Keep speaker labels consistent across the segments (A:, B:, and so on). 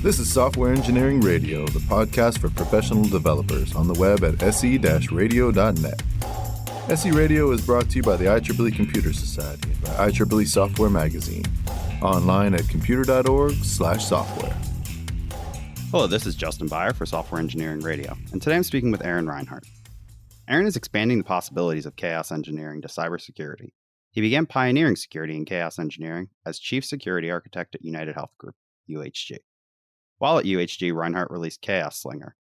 A: This is Software Engineering Radio, the podcast for professional developers on the web at se-radio.net. SE Radio is brought to you by the IEEE Computer Society and by IEEE Software Magazine. Online at computer.org/software.
B: Hello, this is Justin Beyer for Software Engineering Radio, and today I'm speaking with Rinehart. Aaron is expanding the possibilities of chaos engineering to cybersecurity. He began pioneering security in chaos engineering as Chief Security Architect at United Health Group, UHG. While at UHG, Rinehart released Chaos Slinger.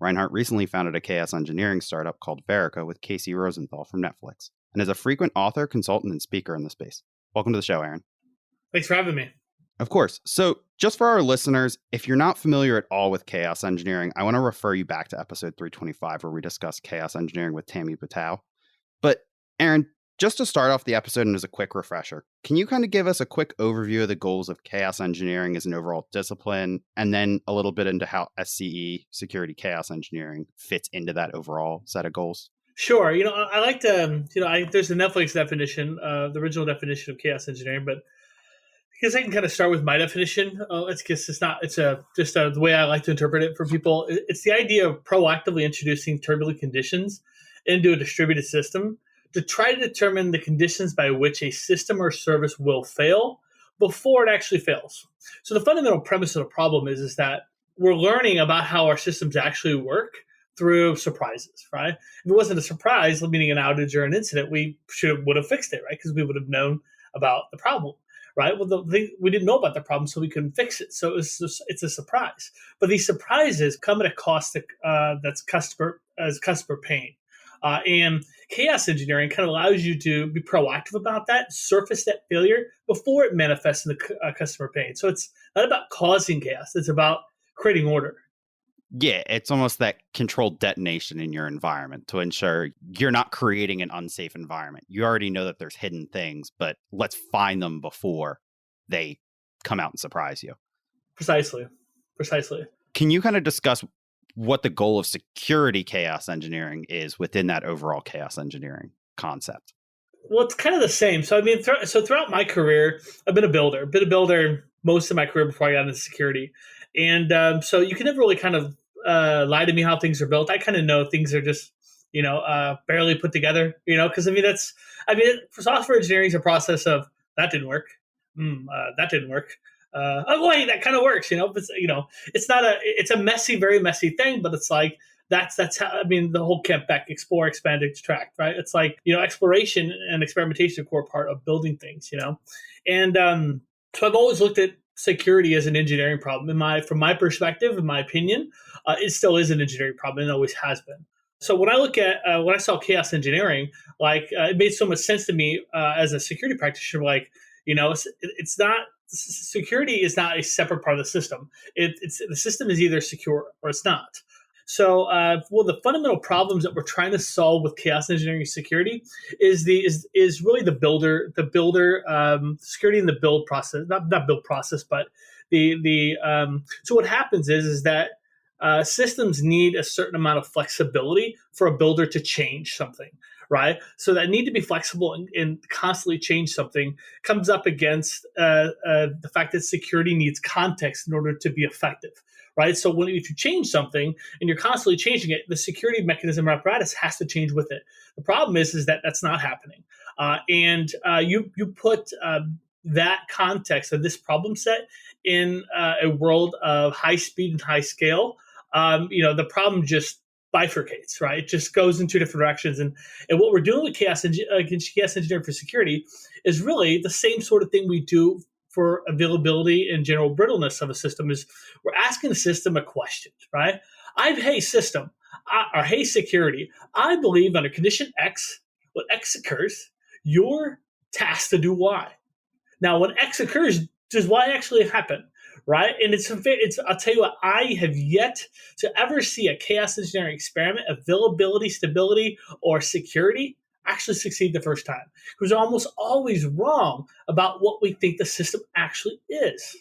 B: Rinehart recently founded a chaos engineering startup called Verica with Casey Rosenthal from Netflix, and is a frequent author, consultant, and speaker in the space. Welcome to the show, Aaron.
C: Thanks for having me.
B: Of course. So just for our listeners, if you're not familiar at all with chaos engineering, I want to refer you back to episode 325, where we discussed chaos engineering with Tammy Patow. But Aaron, just to start off the episode and as a quick refresher, can you kind of give us a quick overview of the goals of chaos engineering as an overall discipline, and then a little bit into how SCE, Security Chaos Engineering, fits into that overall set of goals?
C: Sure. I like to, there's a Netflix definition, the original definition of chaos engineering, but because I can kind of start with my definition, the way I like to interpret it for people. It's the idea of proactively introducing turbulent conditions into a distributed system to try to determine the conditions by which a system or service will fail before it actually fails. So the fundamental premise of the problem is that we're learning about how our systems actually work through surprises, right? If it wasn't a surprise, meaning an outage or an incident, we would have fixed it, right? Because we would have known about the problem, right? Well, we didn't know about the problem, so we couldn't fix it. So it's a surprise. But these surprises come at a cost that's customer pain. And chaos engineering kind of allows you to be proactive about that, surface that failure before it manifests in the customer pain. So it's not about causing chaos. It's about creating order.
B: Yeah, it's almost that controlled detonation in your environment to ensure you're not creating an unsafe environment. You already know that there's hidden things, but let's find them before they come out and surprise you.
C: Precisely.
B: Can you kind of discuss what the goal of security chaos engineering is within that overall chaos engineering concept?
C: Well, it's kind of the same. So, throughout my career, I've been a builder most of my career before I got into security. And so you can never really kind of lie to me how things are built. I kind of know things are just, barely put together, because for software engineering is a process of that didn't work. That didn't work. Oh wait, that kind of works, but it's a messy, very messy thing, but it's like, that's how, the whole Kemp Beck, explore, expand, extract, right? It's like, exploration and experimentation are a core part of building things, and so I've always looked at security as an engineering problem. From my perspective, in my opinion, it still is an engineering problem and it always has been. So when I saw chaos engineering, it made so much sense to me as a security practitioner, it's not, security is not a separate part of the system. The system is either secure or it's not. So, the fundamental problems that we're trying to solve with chaos engineering and security is really the builder security in the build process, not build process, but so what happens is that systems need a certain amount of flexibility for a builder to change something, right? So that need to be flexible and constantly change something comes up against the fact that security needs context in order to be effective, right? So if you change something and you're constantly changing it, the security mechanism or apparatus has to change with it. The problem is that that's not happening. And you put that context of this problem set in a world of high speed and high scale, the problem just bifurcates, right? It just goes in two different directions. And what we're doing with chaos engineering for security is really the same sort of thing we do for availability and general brittleness of a system. Is we're asking the system a question, right? Hey system, or hey security, I believe under condition X, when X occurs, you're tasked to do Y. Now, when X occurs, does Y actually happen? Right. And I'll tell you what, I have yet to ever see a chaos engineering experiment, availability, stability, or security actually succeed the first time. Because they're almost always wrong about what we think the system actually is.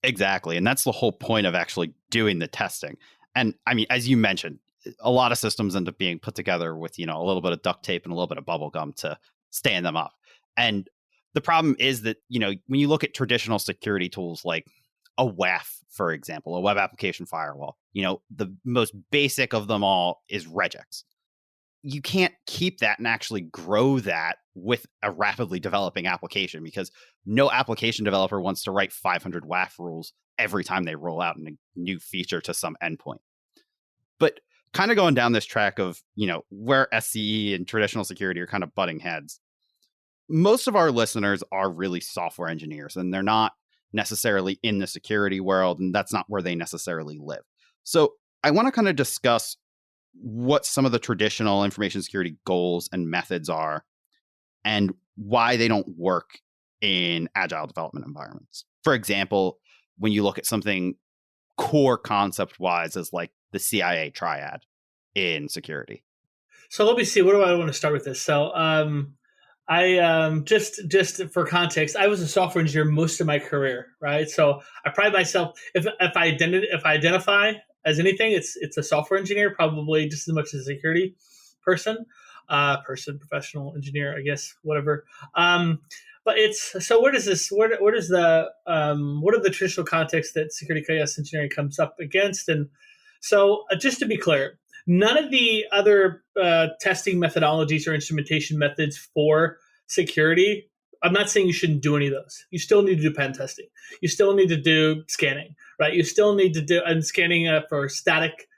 B: Exactly. And that's the whole point of actually doing the testing. And as you mentioned, a lot of systems end up being put together with, a little bit of duct tape and a little bit of bubble gum to stand them up. And the problem is that, when you look at traditional security tools like a WAF, for example, a web application firewall. The most basic of them all is regex. You can't keep that and actually grow that with a rapidly developing application, because no application developer wants to write 500 WAF rules every time they roll out a new feature to some endpoint. But kind of going down this track of, where SCE and traditional security are kind of butting heads, most of our listeners are really software engineers, and they're not necessarily in the security world, and that's not where they necessarily live. So I want to kind of discuss what some of the traditional information security goals and methods are and why they don't work in agile development environments. For example, when you look at something core concept wise as like the CIA triad in security.
C: So let me see, what do I want to start with this? So I just for context, I was a software engineer most of my career, right? So I pride myself, if I identify as anything, it's a software engineer, probably just as much as a security person, professional engineer, I guess, whatever. But what are the traditional contexts that security chaos engineering comes up against? And so just to be clear, none of the other testing methodologies or instrumentation methods for security, I'm not saying you shouldn't do any of those. You still need to do pen testing. You still need to do scanning, right? You still need to do scanning for static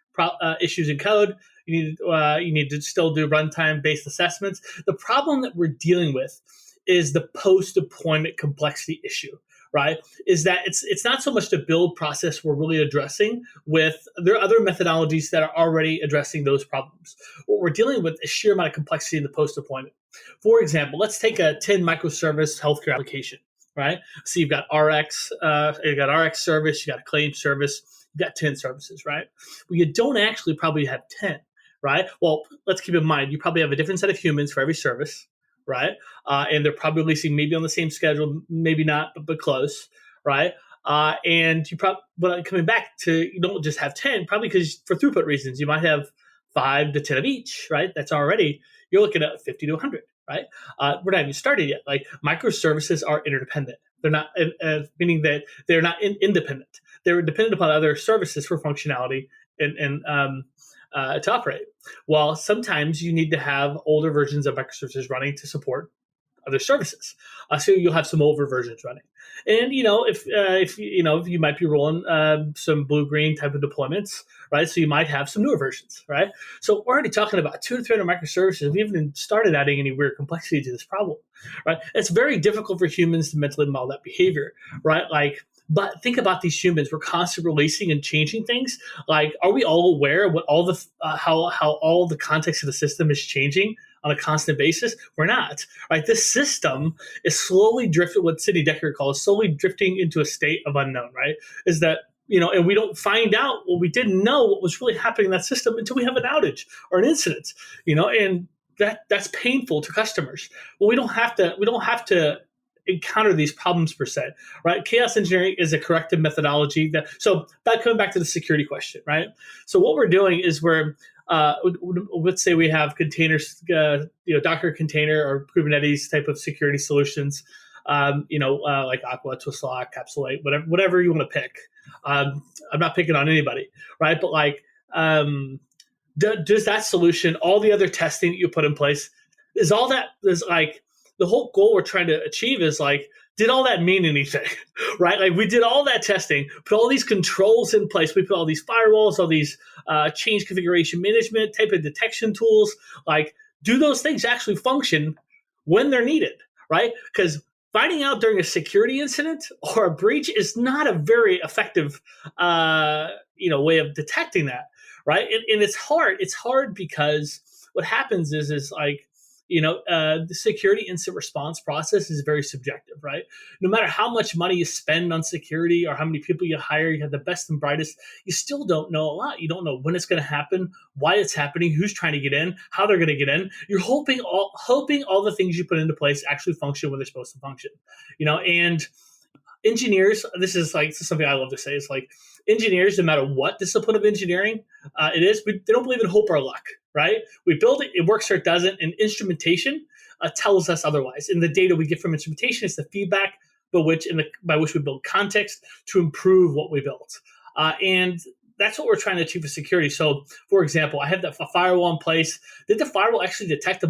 C: issues in code. You need to still do runtime based assessments. The problem that we're dealing with is the post-deployment complexity issue, right? Is that it's not so much the build process we're really addressing with, there are other methodologies that are already addressing those problems. What we're dealing with is sheer amount of complexity in the post-deployment. For example, let's take a 10 microservice healthcare application, right? So you've got RX service, you got a claim service, you've got 10 services, right? Well, you don't actually probably have 10, right? Well, let's keep in mind, you probably have a different set of humans for every service, right? And they're probably releasing maybe on the same schedule, maybe not, but close, right? And but coming back to, you don't just have 10, probably because for throughput reasons, you might have 5 to 10 of each, right? That's already, you're looking at 50 to 100, right? We're not even started yet. Like, microservices are interdependent. They're not, meaning that they're not independent. They're dependent upon other services for functionality and to operate. Well, sometimes you need to have older versions of microservices running to support other services. So you'll have some older versions running. And, if you might be rolling some blue-green type of deployments, right? So you might have some newer versions, right? So we're already talking about 200 to 300 microservices. We haven't even started adding any weird complexity to this problem, right? It's very difficult for humans to mentally model that behavior, right? But think about these humans. We're constantly releasing and changing things. Like, are we all aware of what all the how all the context of the system is changing on a constant basis? We're not, right? This system is slowly drifting, what Sidney Decker calls slowly drifting into a state of unknown, right? Is that, and we don't find out, we didn't know what was really happening in that system until we have an outage or an incident, and that's painful to customers. Well, we don't have to encounter these problems per se, right? Chaos engineering is a corrective methodology coming back to the security question, right? So what we're doing is let's say we have containers, Docker container or Kubernetes type of security solutions, like Aqua, Twislock, Capsulate, whatever you want to pick. I'm not picking on anybody, right? But does that solution, all the other testing that you put in place, is the whole goal we're trying to achieve is did all that mean anything, right? Like, we did all that testing, put all these controls in place. We put all these firewalls, all these change configuration management type of detection tools. Do those things actually function when they're needed, right? Because finding out during a security incident or a breach is not a very effective, way of detecting that, right? And it's hard. It's hard because what happens is the security incident response process is very subjective, right? No matter how much money you spend on security or how many people you hire, you have the best and brightest, you still don't know a lot. You don't know when it's going to happen, why it's happening, who's trying to get in, how they're going to get in. You're hoping all the things you put into place actually function when they're supposed to function, and engineers, this is something I love to say, is engineers, no matter what discipline of engineering it is, they don't believe in hope or luck, right? We build it, it works or it doesn't, and instrumentation tells us otherwise. And the data we get from instrumentation is the feedback by which we build context to improve what we built. And that's what we're trying to achieve with security. So, for example, I have the firewall in place. Did the firewall actually detect a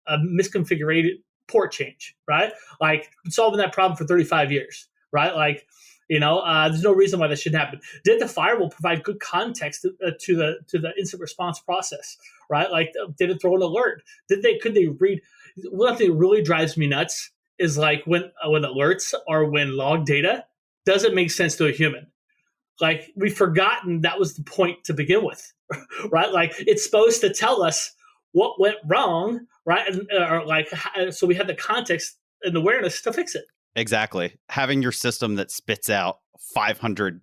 C: misconfigured port change, right? Like, been solving that problem for 35 years, right? Like, there's no reason why that shouldn't happen. Did the firewall provide good context to the incident response process, right? Like, did it throw an alert? Could they read? One thing that really drives me nuts is like when alerts or when log data doesn't make sense to a human. Like, we've forgotten that was the point to begin with, right? Like, it's supposed to tell us what went wrong, right? And so we have the context and awareness to fix it.
B: Exactly. Having your system that spits out 500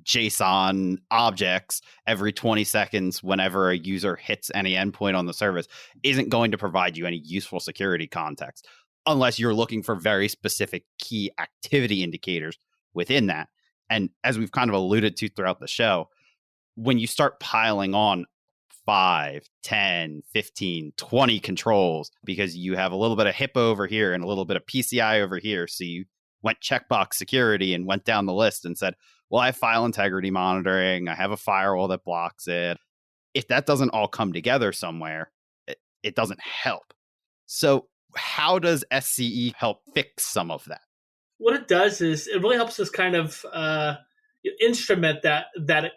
B: JSON objects every 20 seconds whenever a user hits any endpoint on the service isn't going to provide you any useful security context unless you're looking for very specific key activity indicators within that. And as we've kind of alluded to throughout the show, when you start piling on 5, 10, 15, 20 controls because you have a little bit of HIPAA over here and a little bit of PCI over here, so you went checkbox security and went down the list and said, well, I have file integrity monitoring, I have a firewall that blocks it. If that doesn't all come together somewhere, it doesn't help. So how does SCE help fix some of that?
C: What it does is it really helps us kind of instrument that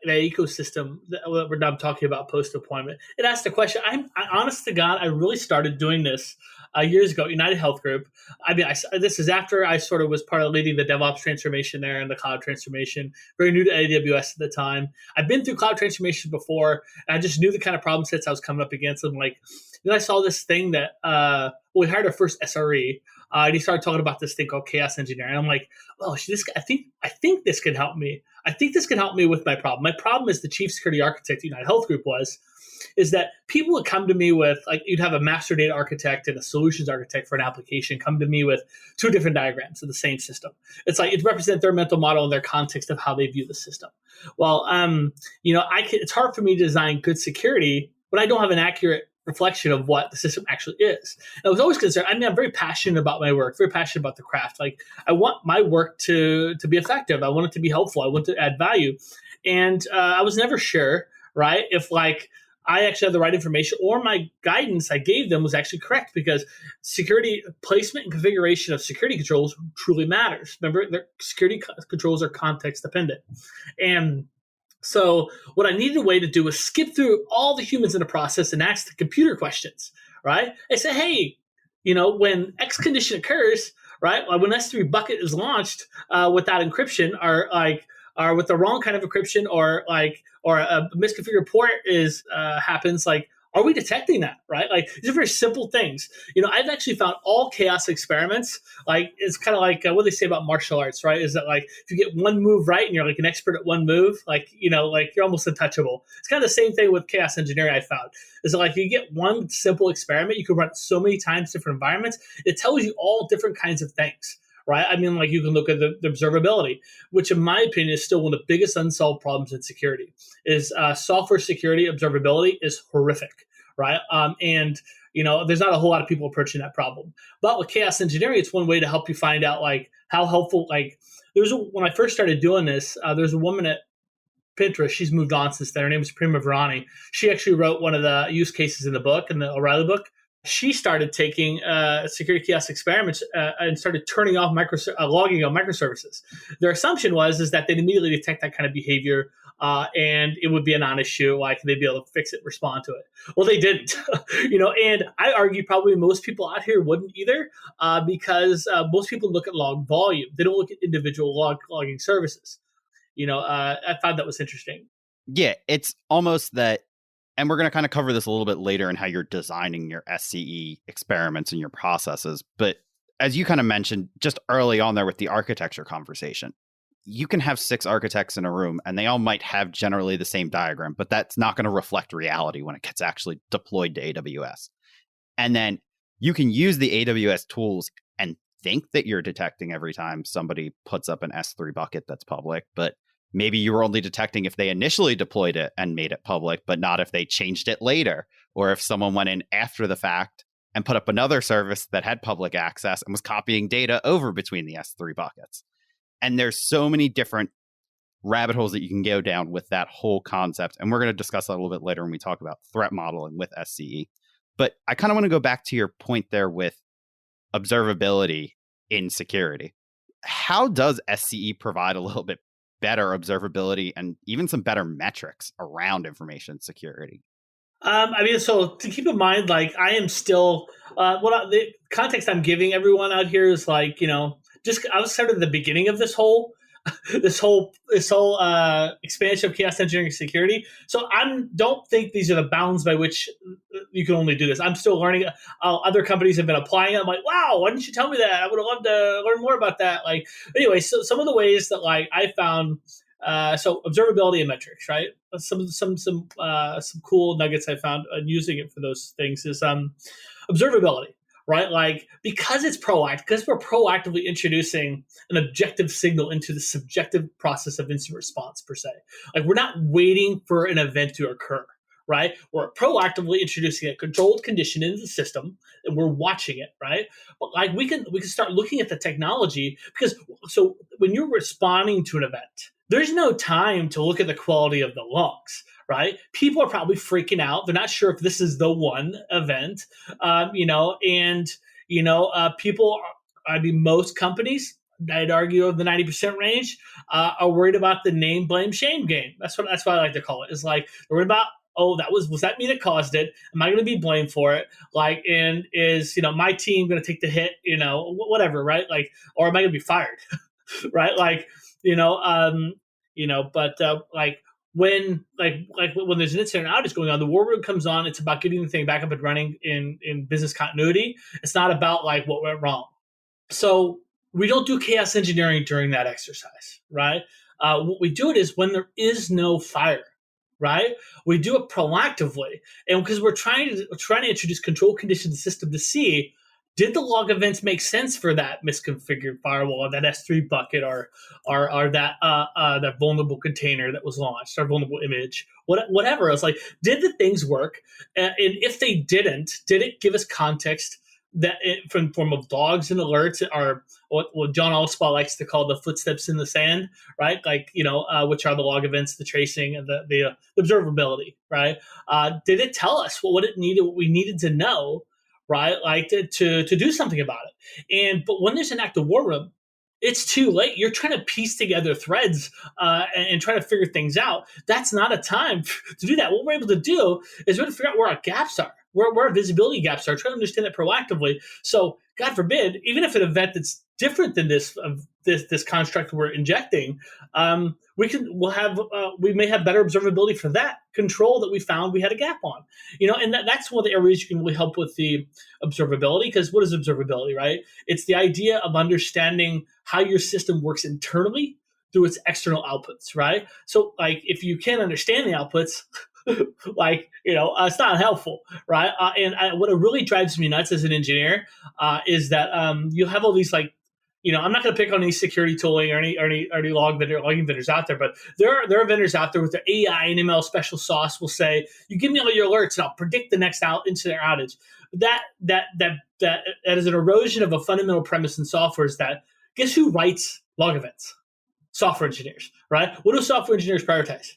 C: ecosystem that I'm talking about post deployment. It asks the question. I honest to God, I really started doing this years ago. United Health Group. I mean, this is after I sort of was part of leading the DevOps transformation there and the cloud transformation. Very new to AWS at the time. I've been through cloud transformation before, and I just knew the kind of problem sets I was coming up against. And like, then I saw this thing that we hired our first SRE. And he started talking about this thing called chaos engineering. And I'm like, oh, I think this can help me. I think this can help me with my problem. My problem is the chief security architect at United Health Group is that people would come to me with, like, you'd have a master data architect and a solutions architect for an application come to me with two different diagrams of the same system. It's like it represents their mental model and their context of how they view the system. Well, it's hard for me to design good security when I don't have an accurate reflection of what the system actually is. And I was always concerned. I mean, I'm very passionate about my work, very passionate about the craft. Like, I want my work to be effective. I want it to be helpful. I want to add value. And I was never sure, right, if like I actually had the right information or my guidance I gave them was actually correct, because security placement and configuration of security controls truly matters. Remember, their security controls are context dependent. And so what I needed a way to do was skip through all the humans in the process and ask the computer questions, right? I say, hey, when X condition occurs, right? When S3 bucket is launched without encryption, or with the wrong kind of encryption, or a misconfigured port happens, like, are we detecting that, right? Like, these are very simple things. I've actually found all chaos experiments, like, it's kind of like what they say about martial arts, right? Is that, like, if you get one move right and you're like an expert at one move, like, you're almost untouchable. It's kind of the same thing with chaos engineering, I found. Is that, like, you get one simple experiment, you can run it so many times, different environments, it tells you all different kinds of things. Right? I mean, like, you can look at the observability, which in my opinion is still one of the biggest unsolved problems in security. Is software security observability is horrific, right? And there's not a whole lot of people approaching that problem. But with chaos engineering, it's one way to help you find out, like, how helpful. Like, when I first started doing this, there's a woman at Pinterest. She's moved on since then. Her name is Prima Virani. She actually wrote one of the use cases in the book, in the O'Reilly book. She started taking security chaos experiments and started turning off logging of microservices. Their assumption is that they'd immediately detect that kind of behavior and it would be a non-issue. Like, they'd be able to fix it, respond to it. Well, they didn't. And I argue probably most people out here wouldn't either, because most people look at log volume. They don't look at individual logging services. I found that was interesting.
B: Yeah, it's almost that. And we're going to kind of cover this a little bit later in how you're designing your SCE experiments and your processes. But as you kind of mentioned just early on there with the architecture conversation, you can have 6 architects in a room and they all might have generally the same diagram, but that's not going to reflect reality when it gets actually deployed to AWS. And then you can use the AWS tools and think that you're detecting every time somebody puts up an S3 bucket that's public, but maybe you were only detecting if they initially deployed it and made it public, but not if they changed it later, or if someone went in after the fact and put up another service that had public access and was copying data over between the S3 buckets. And there's so many different rabbit holes that you can go down with that whole concept. And we're going to discuss that a little bit later when we talk about threat modeling with SCE. But I kind of want to go back to your point there with observability in security. How does SCE provide a little bit better observability and even some better metrics around information security?
C: So to keep in mind, like I am still, the context I'm giving everyone out here is like, I was sort of the beginning of this whole expansion of chaos engineering security. So I don't think these are the bounds by which you can only do this. I'm still learning. Other companies have been applying it. I'm like, wow, why didn't you tell me that? I would have loved to learn more about that. Like, anyway, so some of the ways that like I found, so observability and metrics, right? Some cool nuggets I found using it for those things is observability. Right, like because it's proactive, because we're proactively introducing an objective signal into the subjective process of incident response per se. Like we're not waiting for an event to occur, right? We're proactively introducing a controlled condition into the system, and we're watching it, right? But like we can start looking at the technology because so when you're responding to an event, there's no time to look at the quality of the logs. Right? People are probably freaking out. They're not sure if this is the one event, people, most companies, I'd argue the 90% range, are worried about the name, blame, shame game. That's what I like to call it. It's like they're worried about, was that me that caused it? Am I going to be blamed for it? Like, and is, my team going to take the hit, whatever, right? Like, or am I going to be fired? Right? Like, when there's an incident outage going on, the war room comes on. It's about getting the thing back up and running in business continuity. It's not about like what went wrong. So we don't do chaos engineering during that exercise, right? What we do it is when there is no fire, right? We do it proactively, and because we're trying to introduce control conditions to the system to see. Did the log events make sense for that misconfigured firewall or that S3 bucket or that vulnerable container that was launched or vulnerable image, whatever? It's like, did the things work? And if they didn't, did it give us context that from form of logs and alerts or what John Allspaw likes to call the footsteps in the sand, right? Like, which are the log events, the tracing, and the observability, right? Did it tell us what we needed to know? Right, like to do something about it, but when there's an active war room, it's too late. You're trying to piece together threads and try to figure things out. That's not a time to do that. What we're able to do is we're going to figure out where our gaps are, where our visibility gaps are. Try to understand that proactively. So, God forbid, even if an event that's different than this construct we're injecting, we may have better observability for that control that we found we had a gap on. And that's one of the areas you can really help with the observability, because what is observability, right? It's the idea of understanding how your system works internally through its external outputs, right? So like if you can't understand the outputs, it's not helpful, right? What really drives me nuts as an engineer is that you have all these I'm not going to pick on any security tooling or any logging vendors out there, but there are vendors out there with their AI and ML special sauce will say, you give me all your alerts and I'll predict the next incident outage. That is an erosion of a fundamental premise in software is that guess who writes log events? Software engineers, right? What do software engineers prioritize?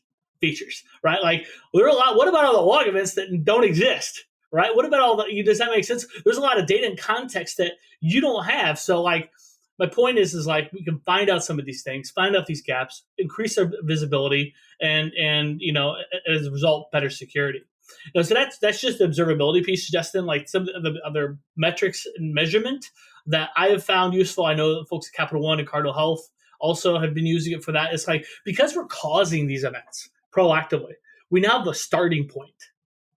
C: Features, right? Like what about all the log events that don't exist? Right? What about all the, does that make sense? There's a lot of data and context that you don't have. So like, my point is like we can find out some of these things, find out these gaps, increase our visibility, and as a result, better security. So that's just the observability piece, Justin. Like some of the other metrics and measurement that I have found useful. I know that folks at Capital One and Cardinal Health also have been using it for that. It's like because we're causing these events proactively, we now have a starting point,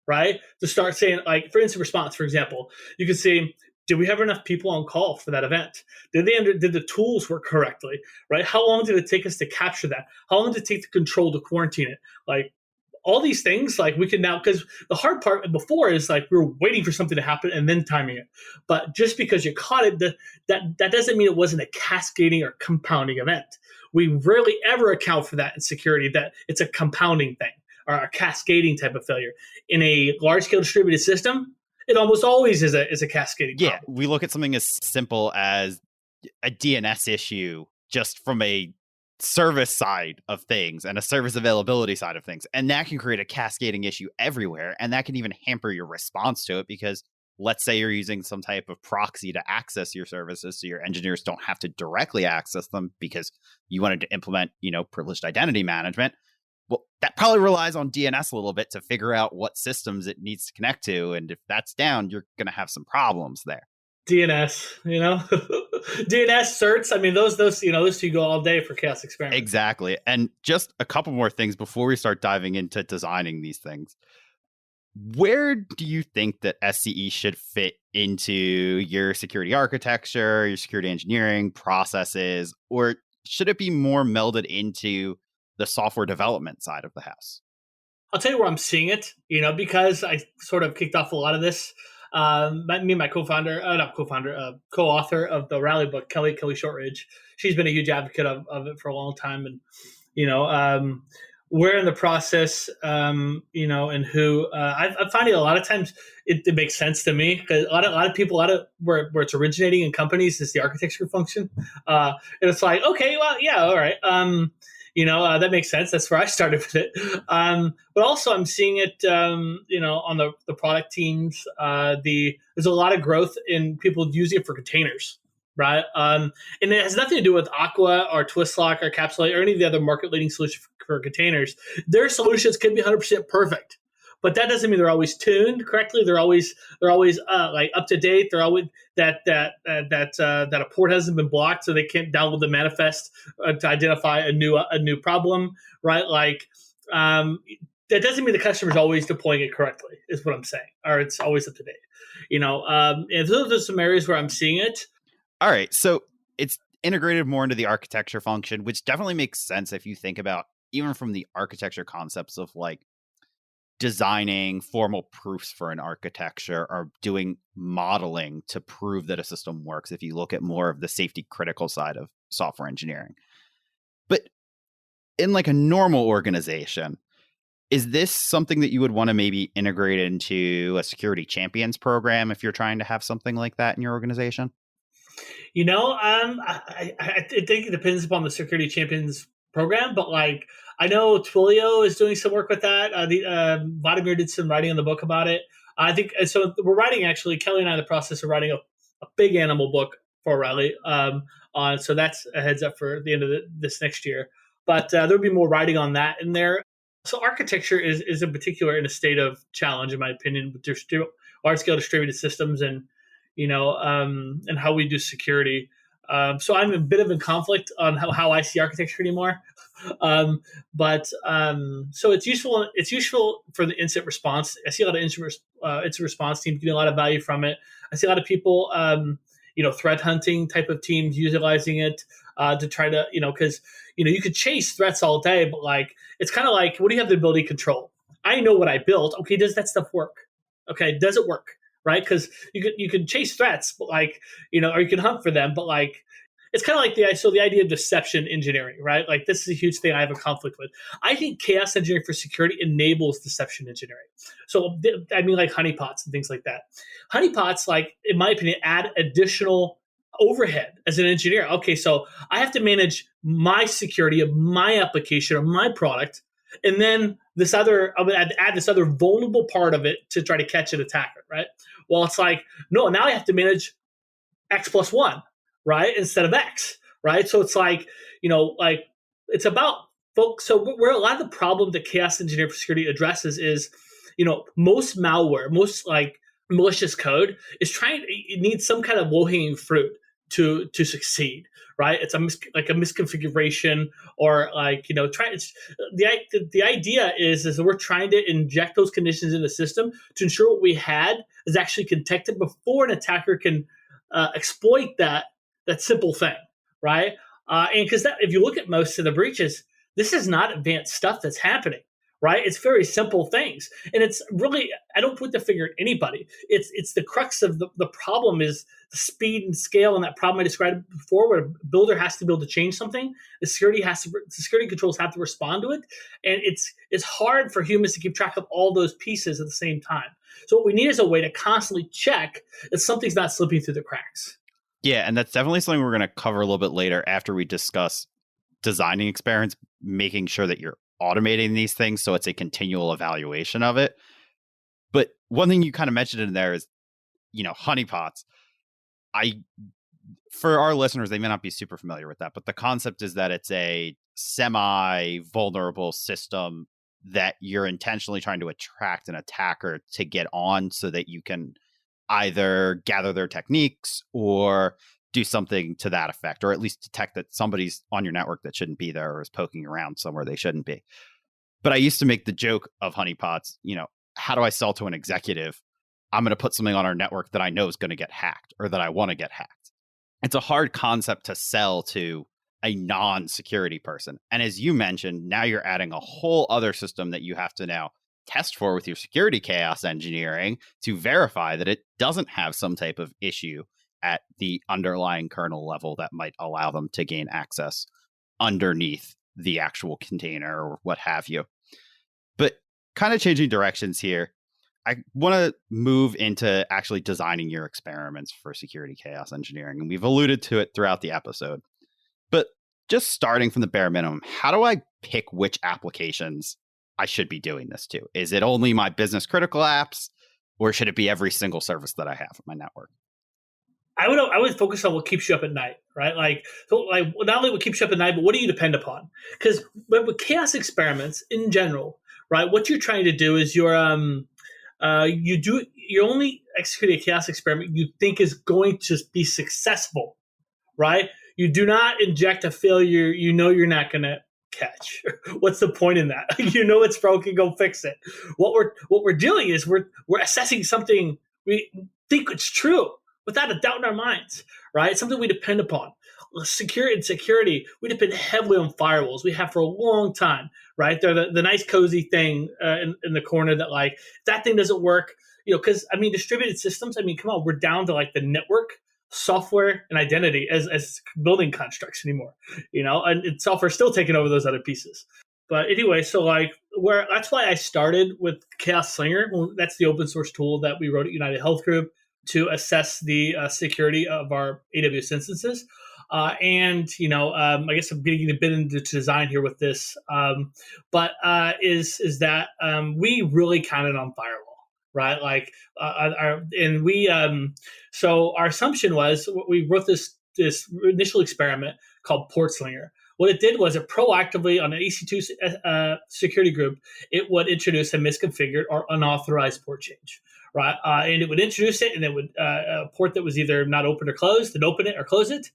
C: right? To start saying, like for incident response, for example, you can see. Did we have enough people on call for that event? Did the tools work correctly? Right? How long did it take us to capture that? How long did it take to control to quarantine it? Like all these things, like we can now, because the hard part before is like we were waiting for something to happen and then timing it. But just because you caught it, that doesn't mean it wasn't a cascading or compounding event. We rarely ever account for that in security, that it's a compounding thing or a cascading type of failure. In a large scale distributed system, It almost always is a cascading
B: Yeah,
C: problem.
B: we look at something as simple as a DNS issue just from a service side of things and a service availability side of things. And that can create a cascading issue everywhere. And that can even hamper your response to it because let's say you're using some type of proxy to access your services so your engineers don't have to directly access them because you wanted to implement, privileged identity management. Well, that probably relies on DNS a little bit to figure out what systems it needs to connect to. And if that's down, you're going to have some problems there.
C: DNS, DNS certs. I mean, those two go all day for chaos experiments.
B: Exactly. And just a couple more things before we start diving into designing these things. Where do you think that SCE should fit into your security architecture, your security engineering processes, or should it be more melded into the software development side of the house?
C: I'll tell you where I'm seeing it, because I sort of kicked off a lot of this. Me and my co-author of the Rally book, Kelly Shortridge, she's been a huge advocate of it for a long time. And, we're in the process, and who I'm finding a lot of times it makes sense to me because a lot of people, where it's originating in companies is the architecture function. And it's like, okay, well, yeah, all right. That makes sense. That's where I started with it. But also I'm seeing it, on the product teams. There's a lot of growth in people using it for containers, right? And it has nothing to do with Aqua or Twistlock or Capsulate or any of the other market-leading solutions for containers. Their solutions can be 100% perfect, but that doesn't mean they're always tuned correctly. They're always like up to date. They're always that a port hasn't been blocked, so they can't download the manifest to identify a new problem, right? Like that doesn't mean the customer's always deploying it correctly, is what I'm saying, or it's always up to date. And those are some areas where I'm seeing it.
B: All right, so it's integrated more into the architecture function, which definitely makes sense if you think about even from the architecture concepts of like designing formal proofs for an architecture or doing modeling to prove that a system works if you look at more of the safety critical side of software engineering. But in like a normal organization, is this something that you would want to maybe integrate into a security champions program if you're trying to have something like that in your organization?
C: I think it depends upon the security champions program, but like I know Twilio is doing some work with that. Vladimir did some writing in the book about it. I think so. We're writing actually. Kelly and I are in the process of writing a big animal book for Rally. So that's a heads up for the end of this next year. But there'll be more writing on that in there. So architecture is in particular in a state of challenge, in my opinion, with large scale distributed systems and and how we do security. So I'm a bit of in conflict on how I see architecture anymore. So it's useful. It's useful for the incident response. I see a lot of incident response teams getting a lot of value from it. I see a lot of people, threat hunting type of teams utilizing it to try to, because you could chase threats all day, but like it's kind of like, what do you have the ability to control? I know what I built. Okay, does that stuff work? Okay, does it work? Right? Because you can chase threats, but like, or you can hunt for them, but like, it's kind of like the idea of deception engineering, right? Like this is a huge thing I have a conflict with. I think chaos engineering for security enables deception engineering. So I mean like honeypots and things like that. Honeypots, like in my opinion, add additional overhead as an engineer. Okay, so I have to manage my security of my application or my product, and then I'm going to add this other vulnerable part of it to try to catch an attacker, right? Well, it's like, no, now I have to manage X plus 1, right? Instead of X, right? So it's like, it's about folks. So where a lot of the problem that chaos engineering for security addresses is, most malware, most like malicious code it needs some kind of low-hanging fruit to succeed, right? It's a misconfiguration or like, the idea is that we're trying to inject those conditions in the system to ensure what we had is actually detected before an attacker can exploit that simple thing, right? And because if you look at most of the breaches, this is not advanced stuff that's happening, right? It's very simple things. And it's really, I don't put the finger at anybody. It's the crux of the problem is the speed and scale and that problem I described before where a builder has to be able to change something. The security controls have to respond to it. And it's hard for humans to keep track of all those pieces at the same time. So what we need is a way to constantly check that something's not slipping through the cracks.
B: Yeah, and that's definitely something we're going to cover a little bit later after we discuss designing experiments, making sure that you're automating these things so it's a continual evaluation of it. But one thing you kind of mentioned in there is, honeypots. For our listeners, they may not be super familiar with that, but the concept is that it's a semi-vulnerable system that you're intentionally trying to attract an attacker to get on so that you can either gather their techniques or do something to that effect, or at least detect that somebody's on your network that shouldn't be there or is poking around somewhere they shouldn't be. But I used to make the joke of honeypots, how do I sell to an executive? I'm going to put something on our network that I know is going to get hacked or that I want to get hacked. It's a hard concept to sell to a non-security person. And as you mentioned, now you're adding a whole other system that you have to now test for with your security chaos engineering to verify that it doesn't have some type of issue at the underlying kernel level that might allow them to gain access underneath the actual container or what have you. But kind of changing directions here, I want to move into actually designing your experiments for security chaos engineering. And we've alluded to it throughout the episode. But just starting from the bare minimum, how do I pick which applications I should be doing this to? Is it only my business critical apps, or should it be every single service that I have on my network?
C: I would focus on what keeps you up at night, right? Not only what keeps you up at night, but what do you depend upon? Because with chaos experiments in general, right, what you're trying to do is you're only executing a chaos experiment you think is going to be successful, right? You do not inject a failure you're not going to catch. What's the point in that? It's broken, go fix it. What we're doing is we're assessing something we think it's true without a doubt in our minds, right? Something we depend upon. Security, we depend heavily on firewalls. We have for a long time, right? They're the nice cozy thing in the corner that if that thing doesn't work, because distributed systems, come on, we're down to the network, software, and identity as building constructs anymore, and software still taking over those other pieces. But anyway, so that's why I started with Chaos Slinger. Well, that's the open source tool that we wrote at United Health Group to assess the security of our AWS instances. I guess I'm getting a bit into design here with this, but is that we really counted on firewall, right? So our assumption was we wrote this initial experiment called PortSlinger. What it did was it proactively on an EC2 security group, it would introduce a misconfigured or unauthorized port change. Right, and it would introduce it, and it would a port that was either not open or closed, and open it or close it.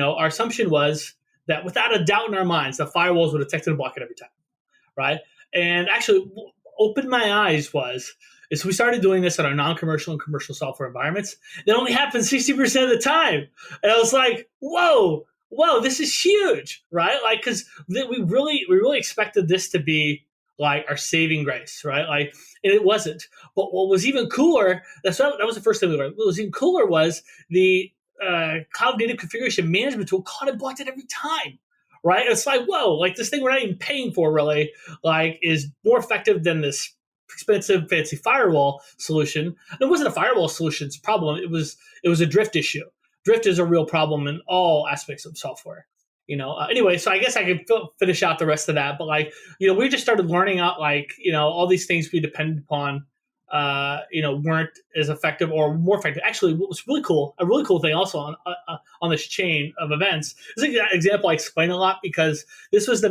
C: Our assumption was that without a doubt in our minds, the firewalls would detect and block it every time, right? And actually, what opened my eyes is we started doing this on our non-commercial and commercial software environments. That only happens 60% of the time, and I was like, whoa, this is huge, right? Because we really expected this to be our saving grace, right? And it wasn't. But what was even cooler, that was the first thing we learned. What was even cooler was the cloud native configuration management tool caught and blocked it every time, right? It's whoa, this thing we're not even paying for really, is more effective than this expensive fancy firewall solution. And it wasn't a firewall solution's problem. It was a drift issue. Drift is a real problem in all aspects of software. Anyway, so I guess I could finish out the rest of that. But we just started learning out all these things we depended upon, weren't as effective or more effective. Actually, what was really cool, a really cool thing also on this chain of events, this is an example I explain a lot because this is the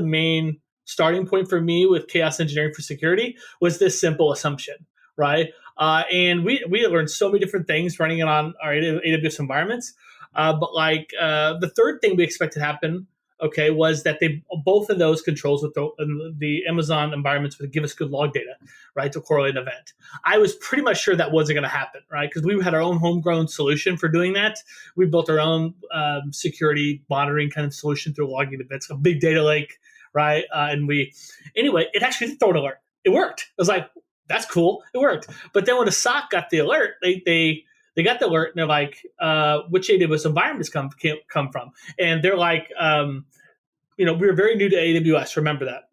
C: main starting point for me with chaos engineering for security was this simple assumption, right? And we learned so many different things running it on our AWS environments. But the third thing we expected to happen, was that both of those controls with the Amazon environments would give us good log data, right, to correlate an event. I was pretty much sure that wasn't going to happen, right, because we had our own homegrown solution for doing that. We built our own security monitoring kind of solution through logging events, a big data lake, right? It actually did throw an alert. It worked. I was like, that's cool. It worked. But then when the SOC got the alert, they got the alert and they're like, which AWS environments come from? And they're like, we were very new to AWS. Remember that.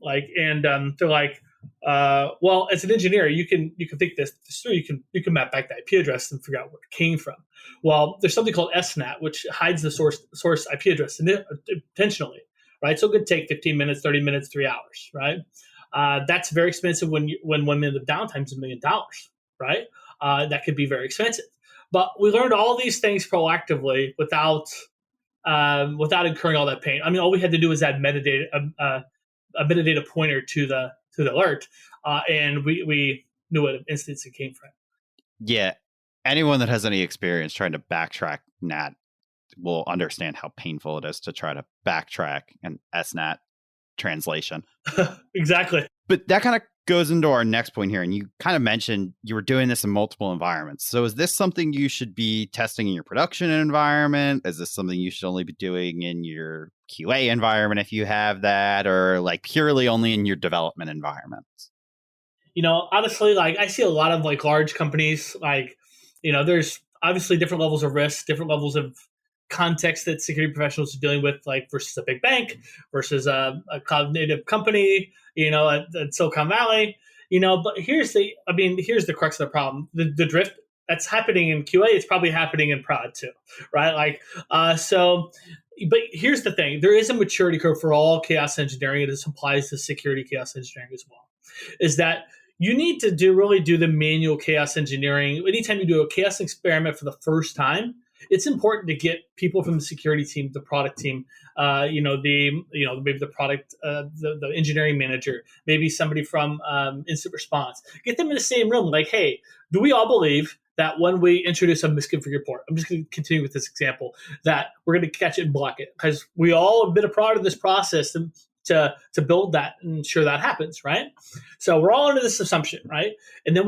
C: They're like, Well, as an engineer, you can think this through. You can map back the IP address and figure out where it came from. Well, there's something called SNAT, which hides the source IP address intentionally, right? So it could take 15 minutes, 30 minutes, 3 hours, right? That's very expensive when 1 minute of downtime is $1 million, right? That could be very expensive. But we learned all these things proactively without incurring all that pain. I mean, all we had to do was add metadata, a metadata pointer to the alert, and we knew what instance it came from.
B: Yeah, anyone that has any experience trying to backtrack NAT will understand how painful it is to try to backtrack an SNAT translation.
C: Exactly.
B: But that kind of goes into our next point here. And you kind of mentioned you were doing this in multiple environments. So is this something you should be testing in your production environment? Is this something you should only be doing in your QA environment if you have that, or like purely only in your development environments?
C: Honestly, like I see a lot of like large companies, like, there's obviously different levels of risk, different levels of context that security professionals are dealing with, like versus a big bank versus a cloud native company, at Silicon Valley, but here's the crux of the problem. The drift that's happening in QA, it's probably happening in prod too, right? But here's the thing. There is a maturity curve for all chaos engineering, and this applies to security chaos engineering as well, is that you need to really do the manual chaos engineering. Anytime you do a chaos experiment for the first time, it's important to get people from the security team, the product team, maybe the product, the engineering manager, maybe somebody from incident response. Get them in the same room. Like, hey, do we all believe that when we introduce a misconfigured port, I'm just going to continue with this example, that we're going to catch it and block it? Because we all have been a part of this process to build that and ensure that happens, right? So we're all under this assumption, right? And then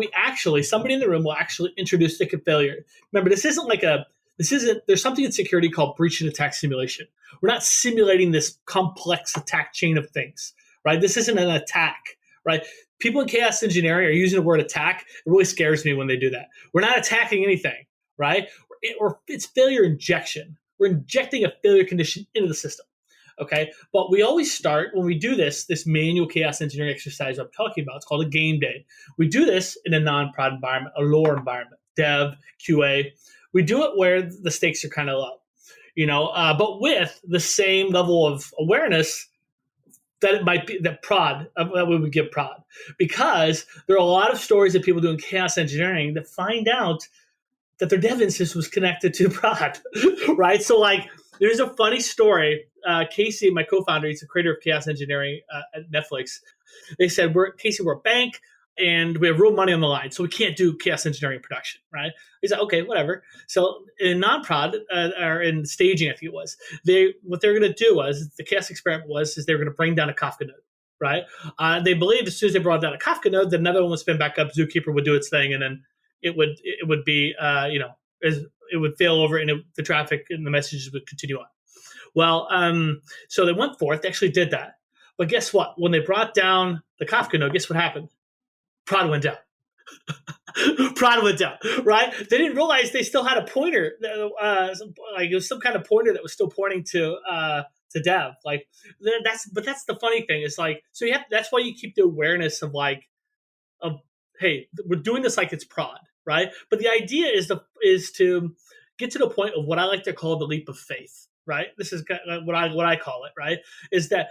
C: somebody in the room will actually introduce the failure. Remember, there's something in security called breach and attack simulation. We're not simulating this complex attack chain of things, right? This isn't an attack, right? People in chaos engineering are using the word attack. It really scares me when they do that. We're not attacking anything, right? It's failure injection. We're injecting a failure condition into the system. Okay, but we always start when we do this manual chaos engineering exercise I'm talking about. It's called a game day. We do this in a non-prod environment, a lower environment, dev, QA. We do it where the stakes are kind of low, but with the same level of awareness that it might be that we would give prod, because there are a lot of stories that people do in chaos engineering that find out that their dev instance was connected to prod, right? So like, there's a funny story. Casey, my co-founder, he's the creator of chaos engineering at Netflix. They said, we're a bank and we have real money on the line, so we can't do chaos engineering production, right? He's like, okay, whatever. So in non-prod, or in staging, I think it was, what they're going to do the chaos experiment is they were going to bring down a Kafka node, right? They believed as soon as they brought down a Kafka node, then another one would spin back up, Zookeeper would do its thing, and then it would be, it would fail over, and the traffic and the messages would continue on. Well, so they went forth, they actually did that. But guess what? When they brought down the Kafka node, guess what happened? Prod went down. Prod went down, right? They didn't realize they still had a pointer, like it was some kind of pointer that was still pointing to dev. Like that's the funny thing. Is like, so that's why you keep the awareness of hey, we're doing this like it's prod, right? But the idea is to get to the point of what I like to call the leap of faith, right? This is what I call it, right? Is that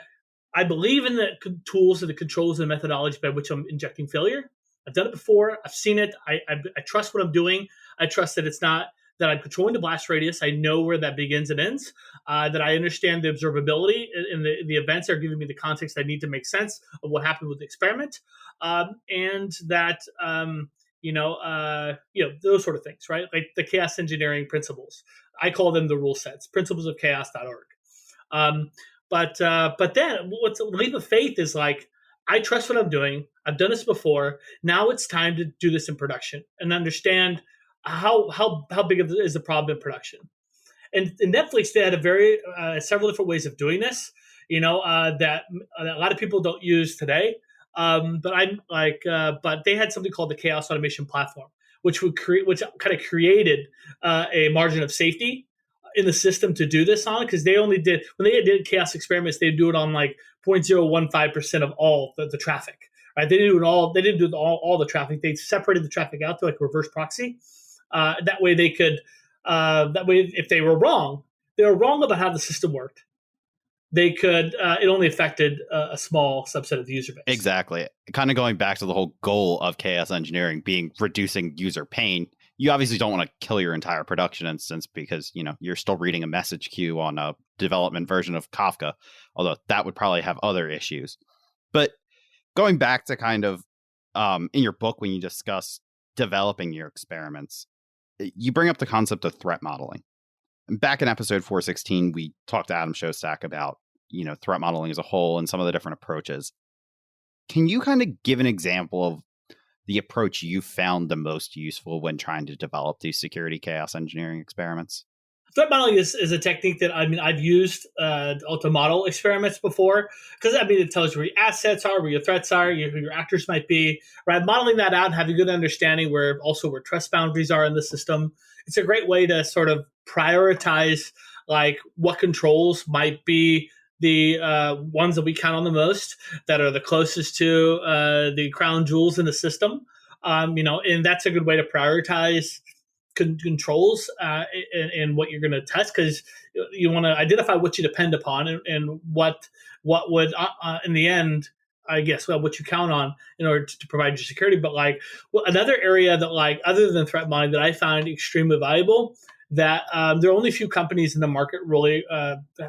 C: I believe in the tools and the controls and the methodology by which I'm injecting failure. I've done it before. I've seen it. I trust what I'm doing. I trust that it's not that I'm controlling the blast radius. I know where that begins and ends. That I understand the observability and the events are giving me the context I need to make sense of what happened with the experiment, and that those sort of things, right? Like the chaos engineering principles. I call them the rule sets, principles of chaos.org. But then what's a leap of faith is like, I trust what I'm doing. I've done this before. Now it's time to do this in production and understand how big is the problem in production. And in Netflix, they had several different ways of doing this, that a lot of people don't use today. But they had something called the Chaos Automation Platform, which kind of created a margin of safety in the system to do this on, because when they did chaos experiments, they do it on like 0.015% of all the traffic, right? They didn't do all the traffic. They separated the traffic out to like reverse proxy. That way they could, that way if they were wrong about how the system worked. They could, it only affected a small subset of the user base.
B: Exactly. Kind of going back to the whole goal of chaos engineering being reducing user pain. You obviously don't want to kill your entire production instance because, you're still reading a message queue on a development version of Kafka, although that would probably have other issues. But going back to kind of in your book, when you discuss developing your experiments, you bring up the concept of threat modeling. Back in episode 416, we talked to Adam Shostak about, threat modeling as a whole and some of the different approaches. Can you kind of give an example of the approach you found the most useful when trying to develop these security chaos engineering experiments?
C: Threat modeling is a technique that I've used to model experiments before, because it tells you where your assets are, where your threats are, who your actors might be. Right, modeling that out and having a good understanding where trust boundaries are in the system. It's a great way to sort of prioritize like what controls might be the ones that we count on the most, that are the closest to the crown jewels in the system. And that's a good way to prioritize controls and what you're going to test, because you want to identify what you depend upon and what would in the end, I guess, what you count on in order to provide your security. But another area that other than threat modeling that I find extremely valuable, that there are only a few companies in the market really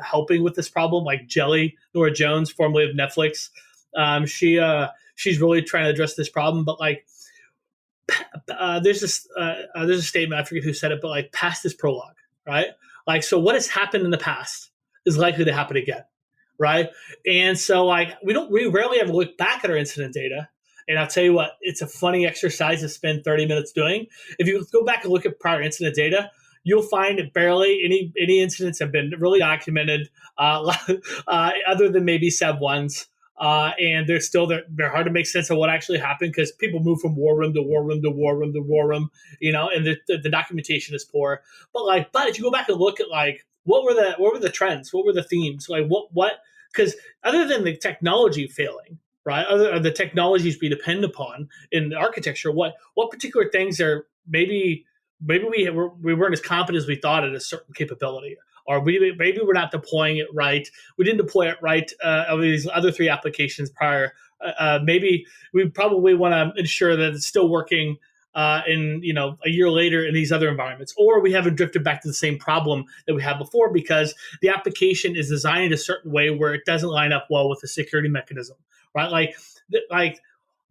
C: helping with this problem, like Jelly, Nora Jones, formerly of Netflix. She's really trying to address this problem, but there's a statement, I forget who said it, but past is prologue, right? So what has happened in the past is likely to happen again, right? And so we rarely ever look back at our incident data. And I'll tell you what, it's a funny exercise to spend 30 minutes doing. If you go back and look at prior incident data, you'll find that barely any incidents have been really documented, other than maybe SEB ones. And they're hard to make sense of what actually happened, because people move from war room to war room to war room to war room, and the documentation is poor. But if you go back and look at what were the trends, what were the themes, because other than the technology failing, right, other the technologies we depend upon in the architecture, what particular things are maybe we weren't as competent as we thought at a certain capability, or maybe we're not deploying it right. We didn't deploy it right of these other three applications prior. Maybe we probably want to ensure that it's still working in a year later in these other environments, or we haven't drifted back to the same problem that we had before because the application is designed in a certain way where it doesn't line up well with the security mechanism, right?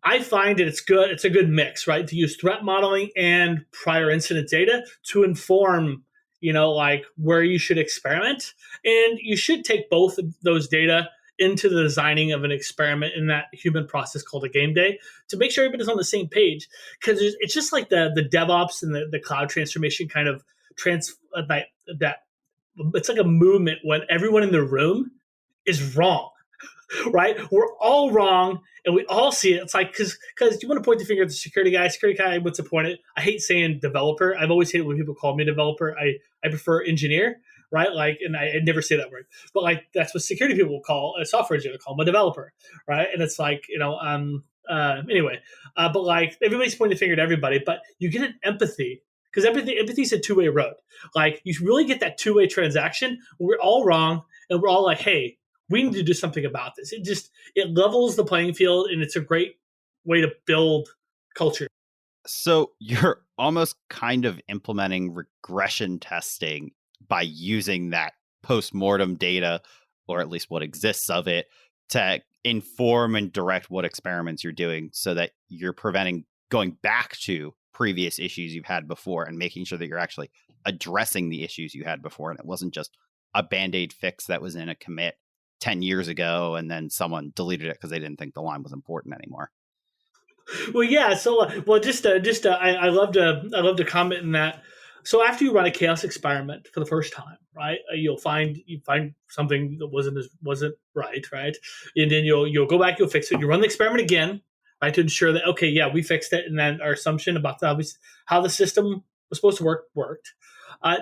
C: I find that it's a good mix, right, to use threat modeling and prior incident data to inform, where you should experiment. And you should take both of those data into the designing of an experiment in that human process called a game day to make sure everybody's on the same page. Because it's just like the DevOps and the cloud transformation kind of that it's like a movement when everyone in the room is wrong. Right? We're all wrong, and we all see it. It's because you want to point the finger at the security guy. Security guy, what's the point? I hate saying developer. I've always hated when people call me developer. I prefer engineer, right? And I never say that word. But that's what security people will call a software engineer. Call them a developer, right? And it's anyway. But everybody's pointing the finger at everybody. But you get an empathy. Because empathy is a two-way road. You really get that two-way transaction. We're all wrong, and we're all hey, we need to do something about this. It levels the playing field, and it's a great way to build culture.
B: So you're almost kind of implementing regression testing by using that post-mortem data, or at least what exists of it, to inform and direct what experiments you're doing so that you're preventing going back to previous issues you've had before and making sure that you're actually addressing the issues you had before. And it wasn't just a Band-Aid fix that was in a commit 10 years ago, and then someone deleted it because they didn't think the line was important anymore.
C: Well, yeah. So, I love to comment in that. So after you run a chaos experiment for the first time, right, you find something that wasn't right, and then you'll go back, you'll fix it. You run the experiment again, right, to ensure that okay, yeah, we fixed it, and then our assumption about how the system was supposed to worked.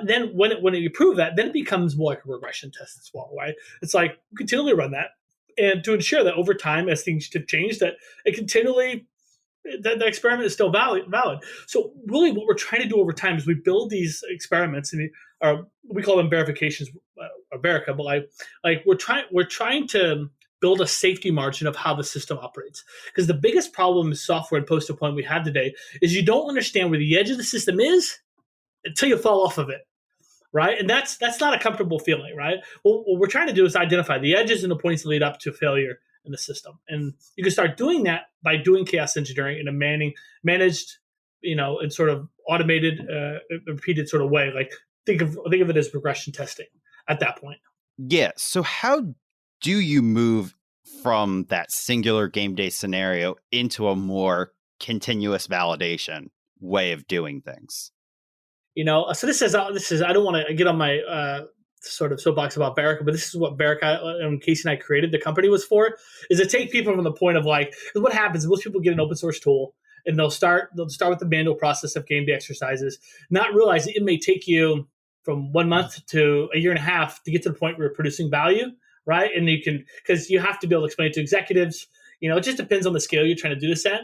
C: Then when you prove that, then it becomes more like a regression test as well, right? It's we continually run that, and to ensure that over time, as things have changed, that it continually that the experiment is still valid. So really, what we're trying to do over time is we build these experiments, and we call them verifications, or Verica, but we're trying to build a safety margin of how the system operates. Because the biggest problem in software and post-deployment we have today is you don't understand where the edge of the system is until you fall off of it. Right. And that's not a comfortable feeling. Right. Well, what we're trying to do is identify the edges and the points that lead up to failure in the system. And you can start doing that by doing chaos engineering in a managed, and sort of automated, repeated sort of way. Like think of it as regression testing at that point.
B: Yeah. So how do you move from that singular game day scenario into a more continuous validation way of doing things?
C: So this is I don't want to get on my sort of soapbox about Verica, but this is what Verica and Casey and I created the company was for, is to take people from the point of like, what happens is most people get an open source tool and they'll start with the manual process of game day exercises, not realize that it may take you from 1 month to a year and a half to get to the point where you're producing value, right? And because you have to be able to explain it to executives. It just depends on the scale you're trying to do this at.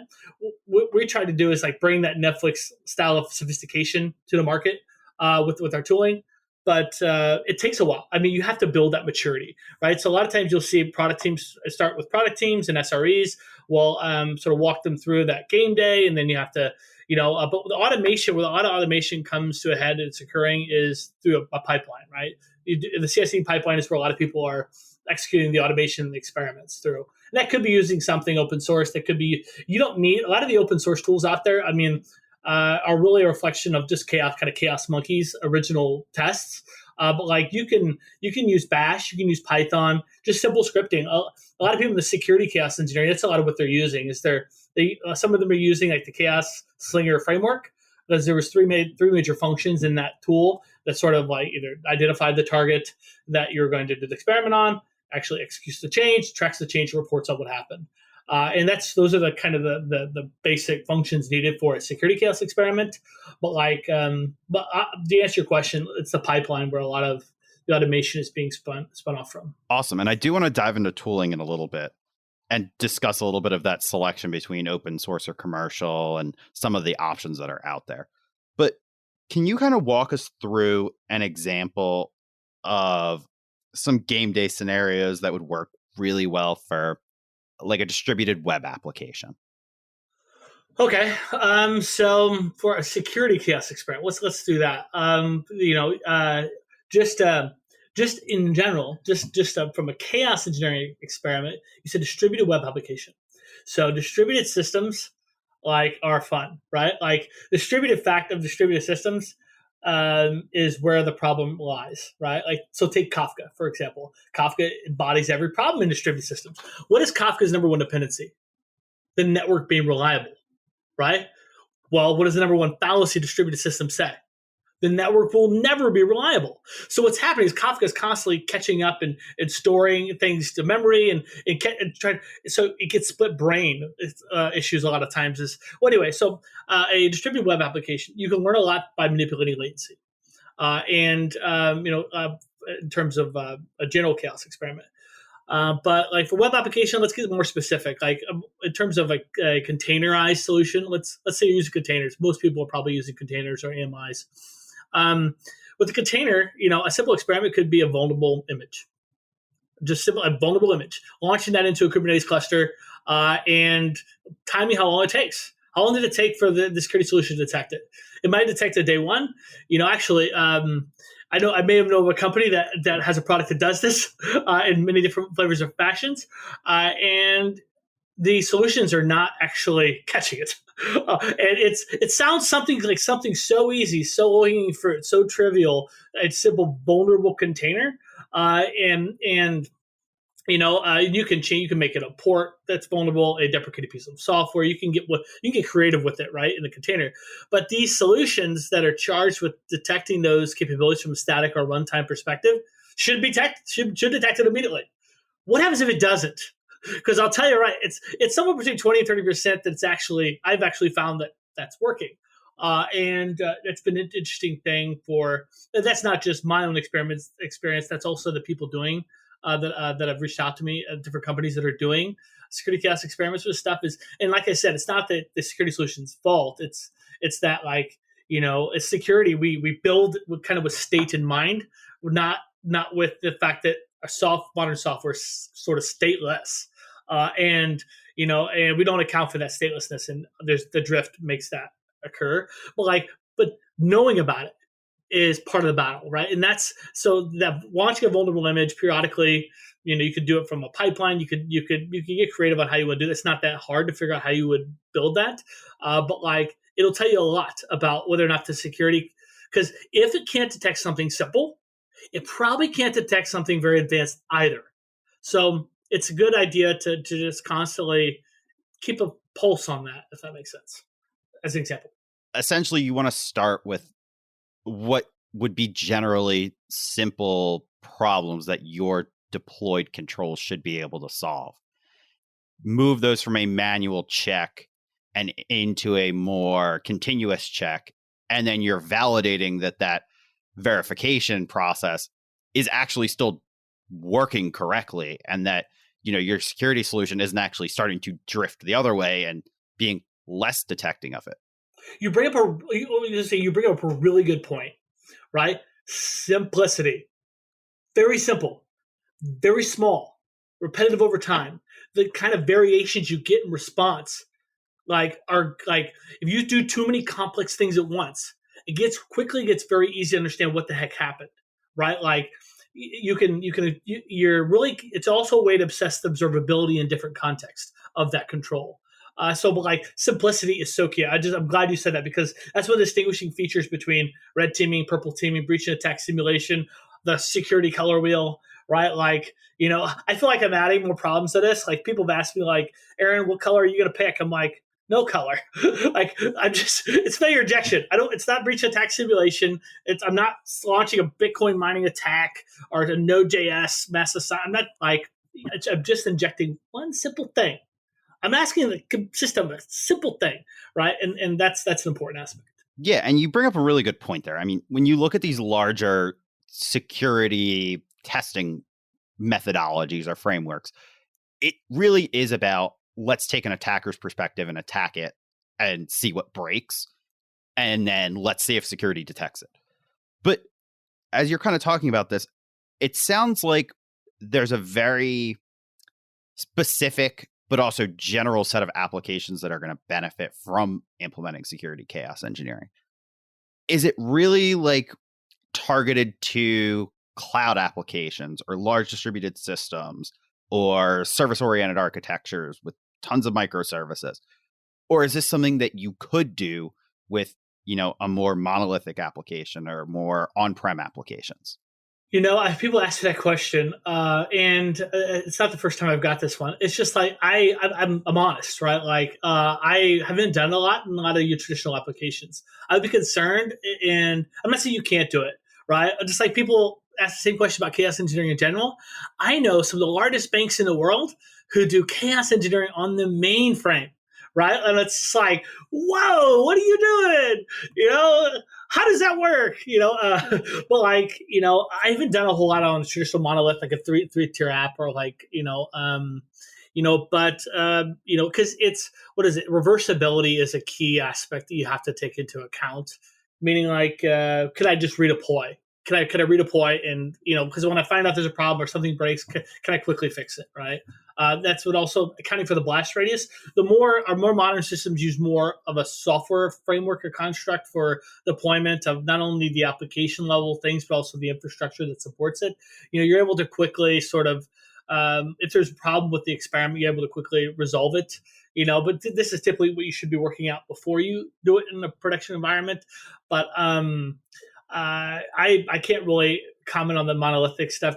C: What we try to do is like bring that Netflix style of sophistication to the market with our tooling. But it takes a while. I mean, you have to build that maturity, right? So a lot of times you'll see product teams start with product teams and SREs. We'll sort of walk them through that game day, and then you have to, but the automation, where the automation comes to a head and it's occurring is through a pipeline, right? The CI/CD pipeline is where a lot of people are executing the automation experiments through. And that could be using something open source. That could be, you don't need a lot of the open source tools out there. I mean, are really a reflection of just chaos monkeys original tests. But like you can use Bash, you can use Python, just simple scripting. A lot of people in the security chaos engineering, that's a lot of what they're using. Is some of them are using like the Chaos Slinger framework, because there was three major functions in that tool that sort of like either identify the target that you're going to do the experiment on, actually executes the change, tracks the change, and reports on what happened. And those are the kind of the basic functions needed for a security chaos experiment. But to answer your question, it's the pipeline where a lot of the automation is being spun off from.
B: Awesome. And I do want to dive into tooling in a little bit and discuss a little bit of that selection between open source or commercial and some of the options that are out there. But can you kind of walk us through an example of some game day scenarios that would work really well for like a distributed web application?
C: Okay. So for a security chaos experiment, let's do that. Just in general, from a chaos engineering experiment, you said distributed web application. So distributed systems are fun, right? Like distributed fact of distributed systems is where the problem lies, right? Like, so take Kafka, for example. Kafka embodies every problem in distributed systems. What is Kafka's number one dependency? The network being reliable, right? Well, what does the number one fallacy distributed systems say? The network will never be reliable. So what's happening is Kafka is constantly catching up and storing things to memory and trying. So it gets split brain issues a lot of times. So a distributed web application, you can learn a lot by manipulating latency, in terms of a general chaos experiment. But like for web application, let's get more specific. Like in terms of like a containerized solution, let's say you're using containers. Most people are probably using containers or AMIs. With the container, a simple experiment could be a vulnerable image. A vulnerable image. Launching that into a Kubernetes cluster and timing how long it takes. How long did it take for the security solution to detect it? It might detect it day one. I may have known of a company that has a product that does this in many different flavors or fashions, and the solutions are not actually catching it. And it sounds something so easy, so low-hanging fruit, so trivial. It's simple, vulnerable container, you can make it a port that's vulnerable, a deprecated piece of software. You can get creative with it, right, in the container. But these solutions that are charged with detecting those capabilities from a static or runtime perspective should detect it immediately. What happens if it doesn't? Because I'll tell you, right, it's somewhere between 20 and 30% I've actually found that's working. And it's been an interesting thing that's not just my own experience. That's also the people doing that have reached out to me, different companies that are doing security chaos experiments with stuff is, and like I said, it's not the security solution's fault. It's that it's security. We build kind of with state in mind, not with the fact that modern software is sort of stateless, and we don't account for that statelessness, and there's the drift makes that occur. But knowing about it is part of the battle, right? And that's so that launching a vulnerable image periodically. You could do it from a pipeline. You can get creative on how you would do this. It's not that hard to figure out how you would build that, but it'll tell you a lot about whether or not the security. Because if it can't detect something simple, it probably can't detect something very advanced either. So it's a good idea to just constantly keep a pulse on that, if that makes sense. As an example,
B: essentially, you want to start with what would be generally simple problems that your deployed controls should be able to solve. Move those from a manual check and into a more continuous check. And then you're validating that verification process is actually still working correctly, and that your security solution isn't actually starting to drift the other way and being less detecting of it.
C: You bring up a really good point, right? Simplicity. Very simple. Very small, repetitive over time. The kind of variations you get in response, are if you do too many complex things at once, it gets very easy to understand what the heck happened, right? It's also a way to assess the observability in different contexts of that control. But simplicity is so key. I'm glad you said that, because that's one of the distinguishing features between red teaming, purple teaming, breach and attack simulation, the security color wheel, right? I feel like I'm adding more problems to this. People have asked me, Aaron, what color are you going to pick? I'm like, no color. It's failure injection. It's not breach attack simulation. I'm not launching a Bitcoin mining attack or a Node.js mass assign. I'm just injecting one simple thing. I'm asking the system a simple thing, right? And that's an important aspect.
B: Yeah, and you bring up a really good point there. I mean, when you look at these larger security testing methodologies or frameworks, it really is about, let's take an attacker's perspective and attack it and see what breaks, and then let's see if security detects it. But as you're kind of talking about this, it sounds like there's a very specific but also general set of applications that are going to benefit from implementing security chaos engineering. Is it really targeted to cloud applications or large distributed systems or service-oriented architectures with tons of microservices? Or is this something that you could do with, a more monolithic application or more on-prem applications?
C: People ask me that question, and it's not the first time I've got this one. It's just I'm honest, right? I haven't done a lot in a lot of your traditional applications. I'd be concerned, and I'm not saying you can't do it, right? Just like people ask the same question about chaos engineering in general. I know some of the largest banks in the world who do chaos engineering on the mainframe, right? And it's just whoa, what are you doing? How does that work? But I haven't done a whole lot on a traditional monolith, like a three-tier app, or because it's, what is it? Reversibility is a key aspect that you have to take into account. Meaning, could I just redeploy? Can I redeploy and, because when I find out there's a problem or something breaks, can I quickly fix it, right? That's what also accounting for the blast radius. Our more modern systems use more of a software framework or construct for deployment of not only the application level things, but also the infrastructure that supports it. You're able to quickly sort of, if there's a problem with the experiment, you're able to quickly resolve it. But this is typically what you should be working out before you do it in a production environment. But I can't really comment on the monolithic stuff.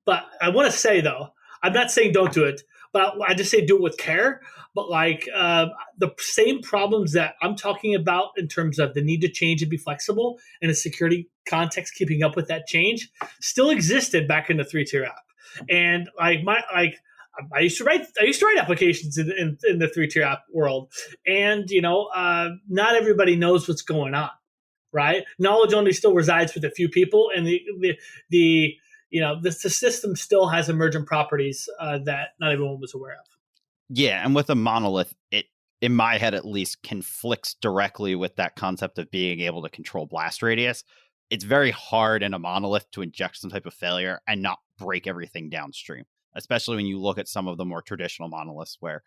C: But I want to say, though, I'm not saying don't do it, but I just say do it with care. But the same problems that I'm talking about in terms of the need to change and be flexible in a security context, keeping up with that change, still existed back in the three-tier app. And I used to write applications in the three-tier app world, and not everybody knows what's going on. Right, knowledge only still resides with a few people, and the the system still has emergent properties that not everyone was aware of.
B: Yeah, and with a monolith, it, in my head at least, conflicts directly with that concept of being able to control blast radius. It's very hard in a monolith to inject some type of failure and not break everything downstream, especially when you look at some of the more traditional monoliths where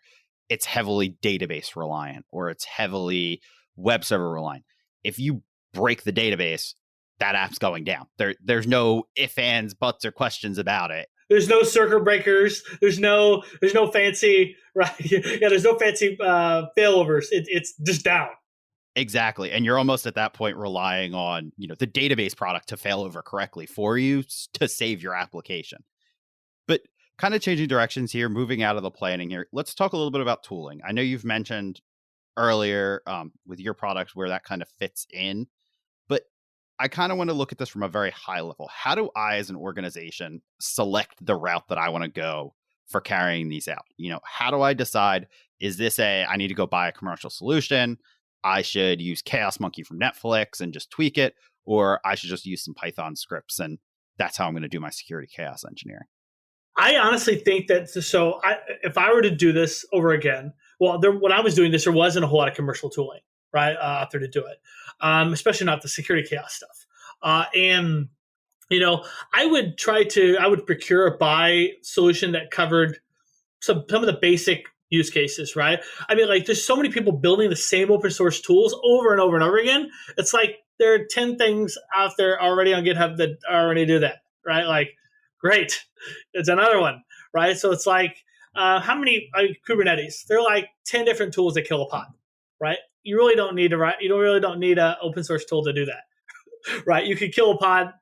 B: it's heavily database reliant or it's heavily web server reliant. If you break the database, that app's going down. There's no ifs, ands, buts, or questions about it.
C: There's no circuit breakers. There's no fancy, right? Yeah, there's no fancy failovers. It's just down.
B: Exactly. And you're almost at that point relying on, the database product to fail over correctly for you to save your application. But kind of changing directions here, moving out of the planning here, let's talk a little bit about tooling. I know you've mentioned earlier with your products where that kind of fits in, but I kind of want to look at this from a very high level. How do I, as an organization, select the route that I want to go for carrying these out? How do I decide, is this I need to go buy a commercial solution? I should use Chaos Monkey from Netflix and just tweak it, or I should just use some Python scripts and that's how I'm going to do my security chaos engineering.
C: I honestly think that, if I were to do this over again, when I was doing this, there wasn't a whole lot of commercial tooling, right, out there to do it, especially not the security chaos stuff. I would procure a buy solution that covered some of the basic use cases, right? I mean, there's so many people building the same open source tools over and over and over again. It's like there are 10 things out there already on GitHub that already do that, right? Great, it's another one, right? So it's how many Kubernetes? There are 10 different tools that kill a pod, right? You really don't need an open source tool to do that, right? You could kill a pod,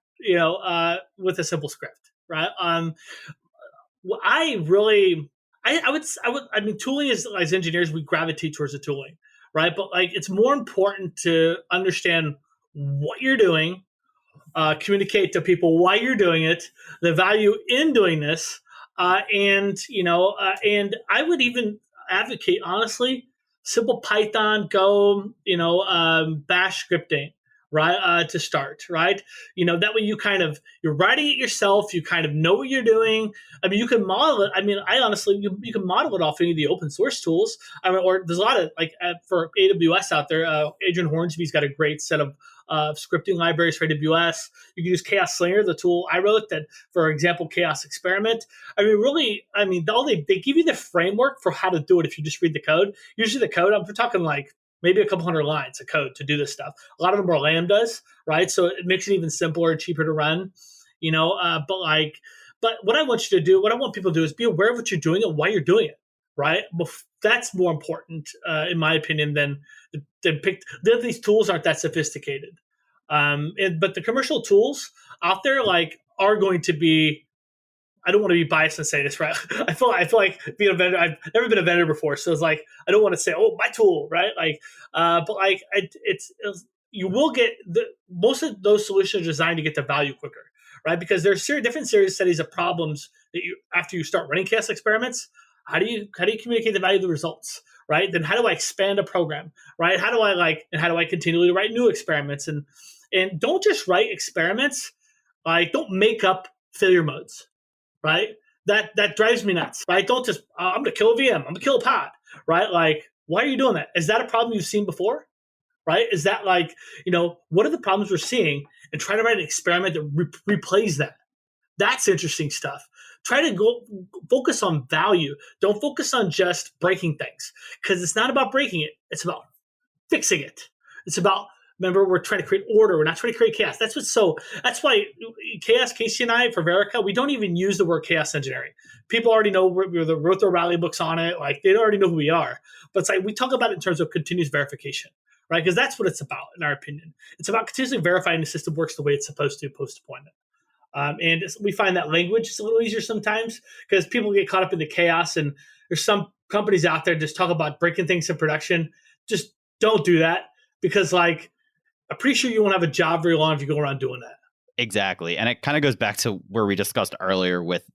C: with a simple script, right? I mean, tooling is, as engineers, we gravitate towards the tooling, right? But it's more important to understand what you're doing, communicate to people why you're doing it, the value in doing this, and I would even advocate, honestly, simple Python, Go, Bash scripting, right? To start, right? That way you're writing it yourself. You kind of know what you're doing. I mean, you can model it. I mean, you can model it off any of the open source tools. I mean, or there's a lot of for AWS out there. Adrian Hornsby's got a great set of scripting libraries for AWS. You can use Chaos Slinger, the tool I wrote that, for example, Chaos Experiment. I mean, really, they give you the framework for how to do it if you just read the code. Usually the code, we're talking maybe a couple hundred lines of code to do this stuff. A lot of them are lambdas, right? So it makes it even simpler and cheaper to run, but what I want you to do, what I want people to do is be aware of what you're doing and why you're doing it, right? That's more important, in my opinion, than these tools aren't that sophisticated. But the commercial tools out there, are going to be, I don't want to be biased and say this, right? I feel like being a vendor, I've never been a vendor before. So it's I don't want to say, oh, my tool, right? You will get most of those solutions are designed to get the value quicker, right? Because there's different series studies of problems that after you start running chaos experiments, how do you communicate the value of the results, right? Then how do I expand a program, right? How do I continually write new experiments? And don't just write experiments, don't make up failure modes. Right? That drives me nuts, right? Don't just, I'm going to kill a VM. I'm going to kill a pod, right? Why are you doing that? Is that a problem you've seen before, right? Is that what are the problems we're seeing? And try to write an experiment that replays that. That's interesting stuff. Try to focus on value. Don't focus on just breaking things, because it's not about breaking it. It's about fixing it. It's about, remember, we're trying to create order. We're not trying to create chaos. That's why Chaos, Casey and I, for Verica, we don't even use the word chaos engineering. People already know we wrote their rally books on it. They already know who we are. But it's we talk about it in terms of continuous verification, right? Because that's what it's about, in our opinion. It's about continuously verifying the system works the way it's supposed to post-deployment. And we find that language is a little easier sometimes because people get caught up in the chaos. And there's some companies out there just talk about breaking things in production. Just don't do that, because I'm pretty sure you won't have a job very long if you go around doing that.
B: Exactly. And it kind of goes back to where we discussed earlier with,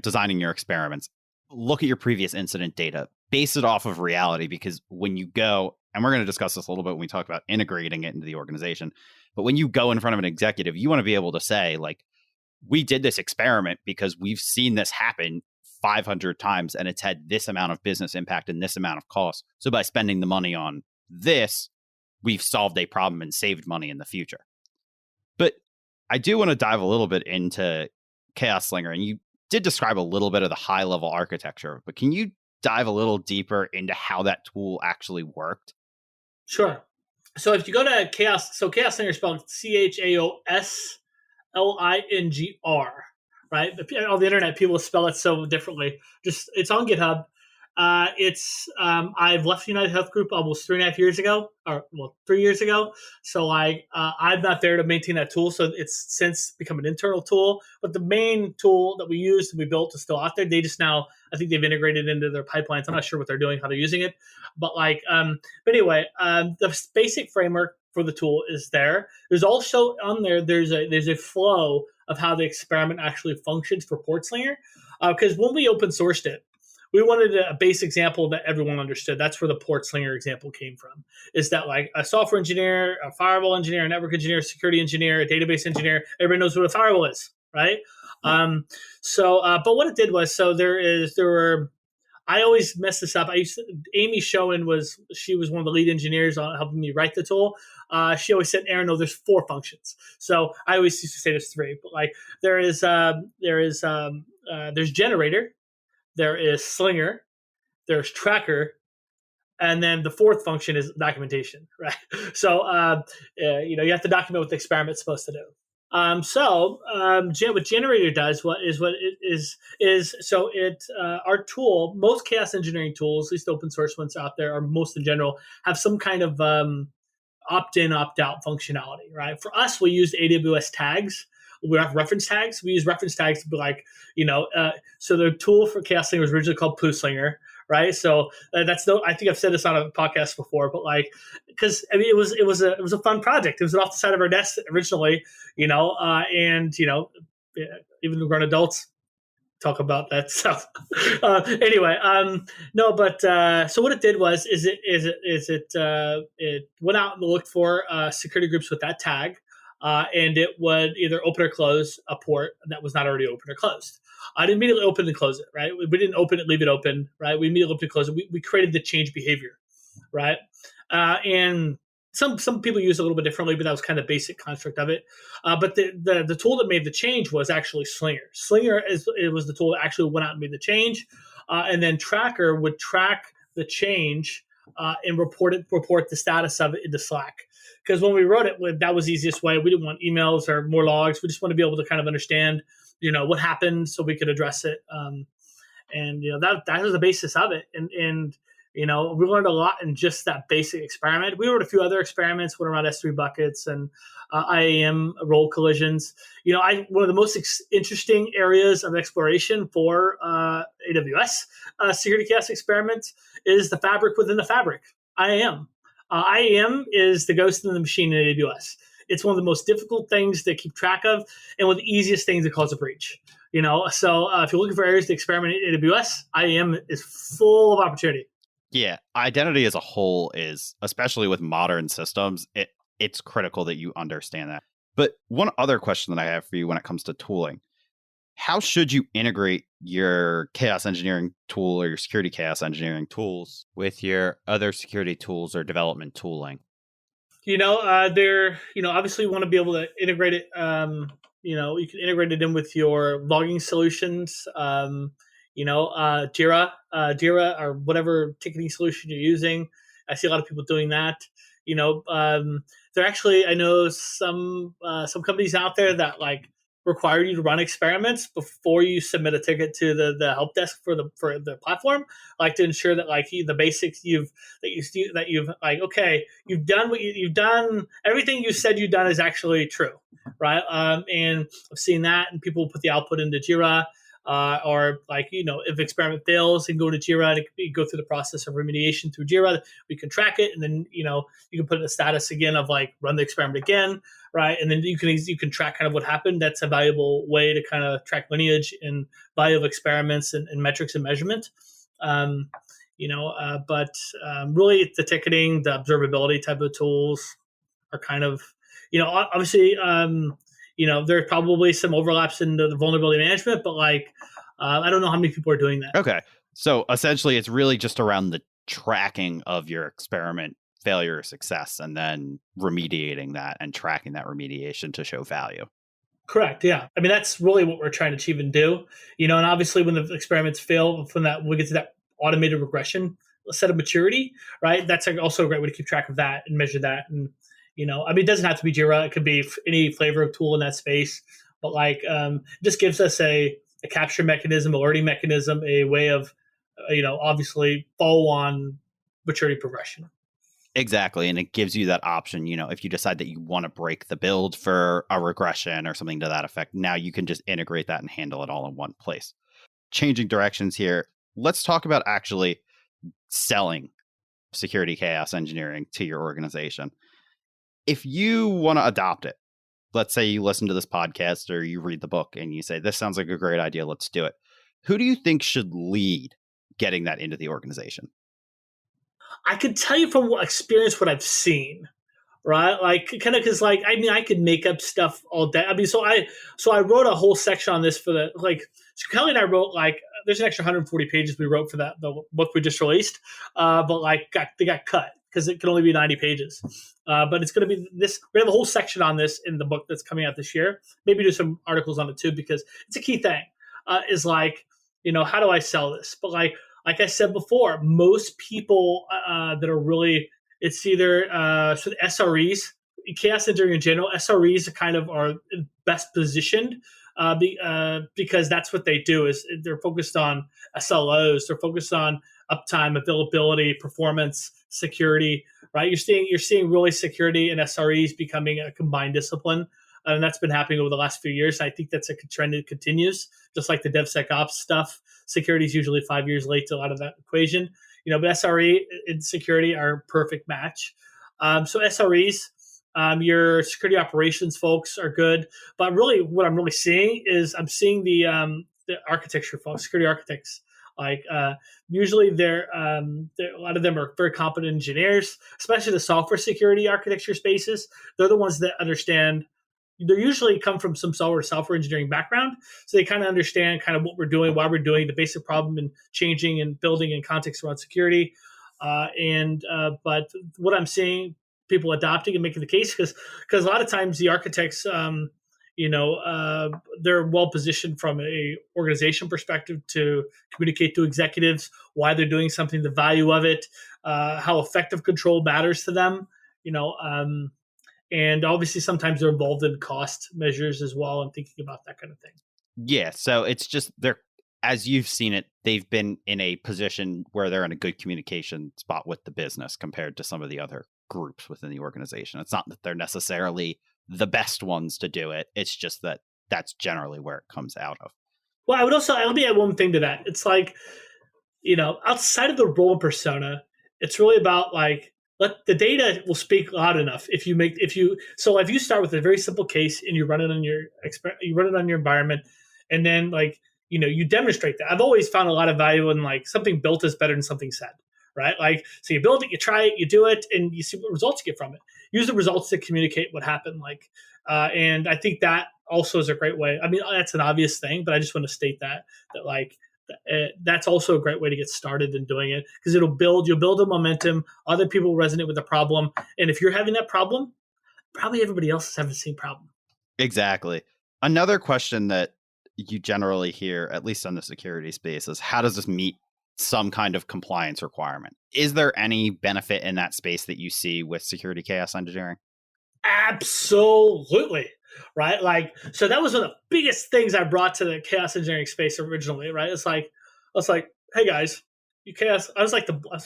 B: designing your experiments. Look at your previous incident data, base it off of reality, because when you go, and we're going to discuss this a little bit when we talk about integrating it into the organization, but when you go in front of an executive, you want to be able to say, we did this experiment because we've seen this happen 500 times and it's had this amount of business impact and this amount of cost. So by spending the money on this, we've solved a problem and saved money in the future. But I do want to dive a little bit into Chaos Slinger, and you did describe a little bit of the high level architecture, but can you dive a little deeper into how that tool actually worked?
C: Sure. So if you go to Chaos, so Chaos Slinger is spelled ChaosLingr, right? On the internet, people spell it so differently. Just it's on GitHub. I've left United Health Group almost 3.5 years ago, or 3 years ago. So I'm not there to maintain that tool. So it's since become an internal tool. But the main tool that we used and we built is still out there. They just now, I think they've integrated into their pipelines. I'm not sure what they're doing, how they're using it. But anyway, the basic framework for the tool is there. There's also on there, there's a flow of how the experiment actually functions for PortSlinger. Because when we open sourced it, we wanted a base example that everyone understood. That's where the PortSlinger example came from. Is that like a software engineer, a firewall engineer, a network engineer, a security engineer, a database engineer, everybody knows what a firewall is, right? But what it did was, I always mess this up. Amy Schoen was one of the lead engineers on helping me write the tool. She always said, Aaron, no, there's 4 functions. So I always used to say there's 3, but there's generator, there is Slinger, there's tracker, and then the 4th function is documentation, right? So you have to document what the experiment's supposed to do. What generator does our tool, most chaos engineering tools, at least open source ones out there, or most in general, have some kind of opt-in, opt-out functionality, right? For us, we use AWS tags. We have reference tags. We use reference tags to be so the tool for Chaos Slinger was originally called PooSlinger, right? So I think I've said this on a podcast before, but because it was a fun project. It was off the side of our desk originally, even grown adults talk about that stuff. So what it did was it went out and looked for security groups with that tag. And it would either open or close a port that was not already open or closed. I'd immediately open and close it, right? We didn't open it, leave it open, right? We immediately opened and closed it. We created the change behavior, right? And some people use it a little bit differently, but that was kind of the basic construct of it. But the tool that made the change was actually Slinger. Slinger was the tool that actually went out and made the change. And then Tracker would track the change and report the status of it into Slack. Because when we wrote it, that was the easiest way. We didn't want emails or more logs. We just want to be able to kind of understand, what happened so we could address it. That was the basis of it. And we learned a lot in just that basic experiment. We wrote a few other experiments, one around S3 buckets and IAM role collisions. One of the most interesting areas of exploration for AWS security chaos experiments is the fabric within the fabric, IAM. IAM is the ghost in the machine in AWS. It's one of the most difficult things to keep track of and one of the easiest things to cause a breach. So if you're looking for areas to experiment in AWS, IAM is full of opportunity.
B: Yeah, identity as a whole is, especially with modern systems, it's critical that you understand that. But one other question that I have for you when it comes to tooling, how should you integrate your chaos engineering tool or your security chaos engineering tools with your other security tools or development tooling?
C: Obviously you want to be able to integrate it. You can integrate it in with your logging solutions. Jira or whatever ticketing solution you're using. I see a lot of people doing that. There actually, I know some companies out there that require you to run experiments before you submit a ticket to the help desk for the platform, to ensure that the basics you've done what you've done, everything you said you've done is actually true, right? And I've seen that, and people put the output into Jira. If experiment fails, and go to Jira and go through the process of remediation through Jira. We can track it, and then you can put in the status again of run the experiment again, right? And then you can track kind of what happened. That's a valuable way to kind of track lineage and value of experiments and metrics and measurement. Really, the ticketing, the observability type of tools are kind of, obviously. There's probably some overlaps in the vulnerability management, but like, I don't know how many people are doing that.
B: Okay. So essentially, it's really just around the tracking of your experiment failure or success, and then remediating that and tracking that remediation to show value.
C: Correct. Yeah. I mean, that's really what we're trying to achieve and do. And obviously, when the experiments fail, from that we get to that automated regression set of maturity, right? That's also a great way to keep track of that and measure that. And it doesn't have to be Jira; it could be any flavor of tool in that space. But like, it just gives us a capture mechanism, alerting mechanism, a way of, obviously follow on maturity progression.
B: Exactly. And it gives you that option, if you decide that you want to break the build for a regression or something to that effect, now you can just integrate that and handle it all in one place. Changing directions here, let's talk about actually selling security chaos engineering to your organization. If you want to adopt it, let's say you listen to this podcast or you read the book and you say, this sounds like a great idea, let's do it. Who do you think should lead getting that into the organization?
C: I can tell you from experience what I've seen, right? Like, kind of, because like, I could make up stuff all day. So I wrote a whole section on this for so Kelly and I wrote like, there's an extra 140 pages we wrote for the book we just released, but like they got cut because it can only be 90 pages. But it's going to be this. We have a whole section on this in the book that's coming out this year. Maybe do some articles on it too, because it's a key thing. Is like, how do I sell this? But like I said before, most people that are really, it's either sort of SREs, chaos engineering in general. SREs kind of are best positioned because that's what they do. Is they're focused on SLOs, they're focused on uptime, availability, performance, security. Right? You're seeing really security and SREs becoming a combined discipline. And that's been happening over the last few years. I think that's a trend that continues, just like the DevSecOps stuff. Security is usually 5 years late to a lot of that equation. But SRE and security are a perfect match. So SREs, your security operations folks are good. But really what I'm really seeing is I'm seeing the architecture folks, security architects. Like usually they're a lot of them are very competent engineers, especially the software security architecture spaces. They're the ones that understand. They usually come from some software engineering background, so they kind of understand kind of what we're doing, why we're doing, the basic problem and changing and building in context around security. But what I'm seeing people adopting and making the case, because a lot of times the architects, they're well positioned from a organization perspective to communicate to executives why they're doing something, the value of it, how effective control matters to them. And obviously, sometimes they're involved in cost measures as well and thinking about that kind of thing.
B: Yeah. So it's just as you've seen it, they've been in a position where they're in a good communication spot with the business compared to some of the other groups within the organization. It's not that they're necessarily the best ones to do it. It's just that that's generally where it comes out of.
C: Well, let me add one thing to that. It's like, outside of the role and persona, it's really about like, the data will speak loud enough if you start with a very simple case and you run it on your environment, and then you demonstrate that. I've always found a lot of value in like something built is better than something said, right? Like, so you build it, you try it, you do it, and you see what results you get from it. Use the results to communicate what happened. And I think that also is a great way. I mean, that's an obvious thing, but I just want to state that that's also a great way to get started in doing it, because you'll build a momentum. Other people resonate with the problem. And if you're having that problem, probably everybody else is having the same problem.
B: Exactly. Another question that you generally hear, at least on the security space, is how does this meet some kind of compliance requirement? Is there any benefit in that space that you see with security chaos engineering?
C: Absolutely. Right. So that was one of the biggest things I brought to the chaos engineering space originally. Right. It's like, hey guys, you chaos. It's funny.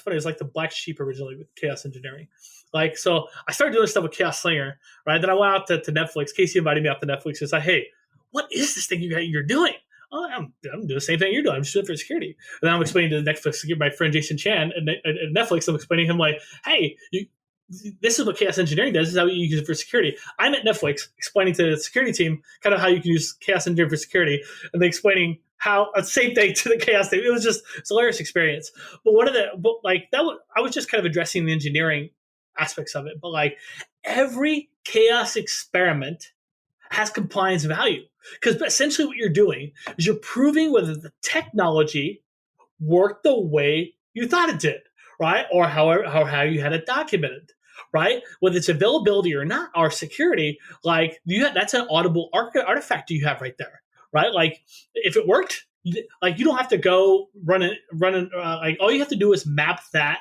C: It was like the black sheep originally with chaos engineering. So I started doing stuff with Chaos Slinger. Right. Then I went out to Netflix. Casey invited me out to Netflix. It's like, hey, what is this thing you're doing? Oh, I'm doing the same thing you're doing. I'm just doing it for security. And then I'm explaining to Netflix, to get my friend Jason Chan at Netflix. I'm explaining to him like, hey, this is what chaos engineering does. This is how you use it for security. I'm at Netflix explaining to the security team kind of how you can use chaos engineering for security, and they explaining how same thing to the chaos team. It's a hilarious experience. But I was just kind of addressing the engineering aspects of it. But every chaos experiment has compliance value. Because essentially what you're doing is you're proving whether the technology worked the way you thought it did, right? Or how you had it documented, right? Whether it's availability or not, or security, like that's an auditable artifact you have right there, right? Like if it worked, like you don't have to go run it. Like all you have to do is map that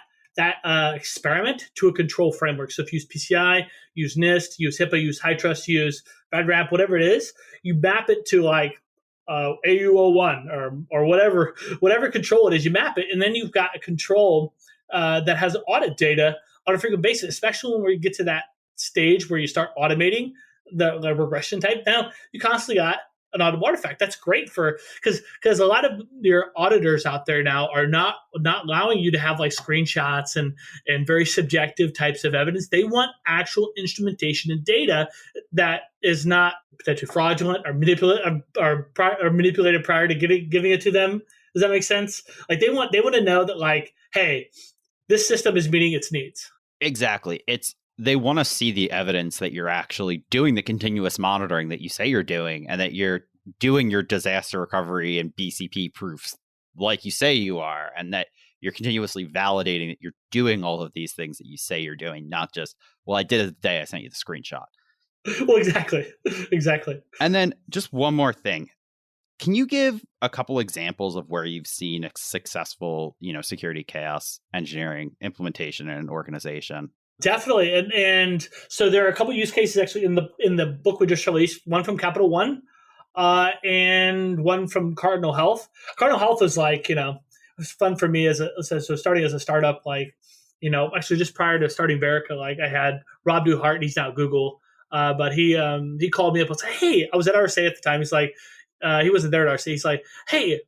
C: experiment to a control framework. So if you use PCI, use NIST, use HIPAA, use HITRUST, use FedRAMP, whatever it is, you map it to like AU01 or whatever control it is. You map it, and then you've got a control that has audit data on a frequent basis, especially when you get to that stage where you start automating the regression type. Now you constantly got an auditable artifact. That's great because a lot of your auditors out there now are not allowing you to have like screenshots and very subjective types of evidence. They want actual instrumentation and data that is not potentially fraudulent or manipulated prior to giving it to them. Does that make sense? Like they want to know that like, hey, this system is meeting its needs.
B: Exactly. They want to see the evidence that you're actually doing the continuous monitoring that you say you're doing, and that you're doing your disaster recovery and BCP proofs like you say you are, and that you're continuously validating that you're doing all of these things that you say you're doing, not just, well, I did it the day I sent you the screenshot.
C: Well, exactly.
B: And then just one more thing. Can you give a couple examples of where you've seen a successful, security chaos engineering implementation in an organization?
C: Definitely, and so there are a couple use cases actually in the book we just released. One from Capital One, and one from Cardinal Health. Cardinal Health was like, it was fun for me so starting as a startup. Like, actually just prior to starting Verica, like I had Rob Duhart, he's now at Google, but he called me up and said, "Hey, I was at RSA at the time." He's like, he wasn't there at RSA. He's like, "Hey,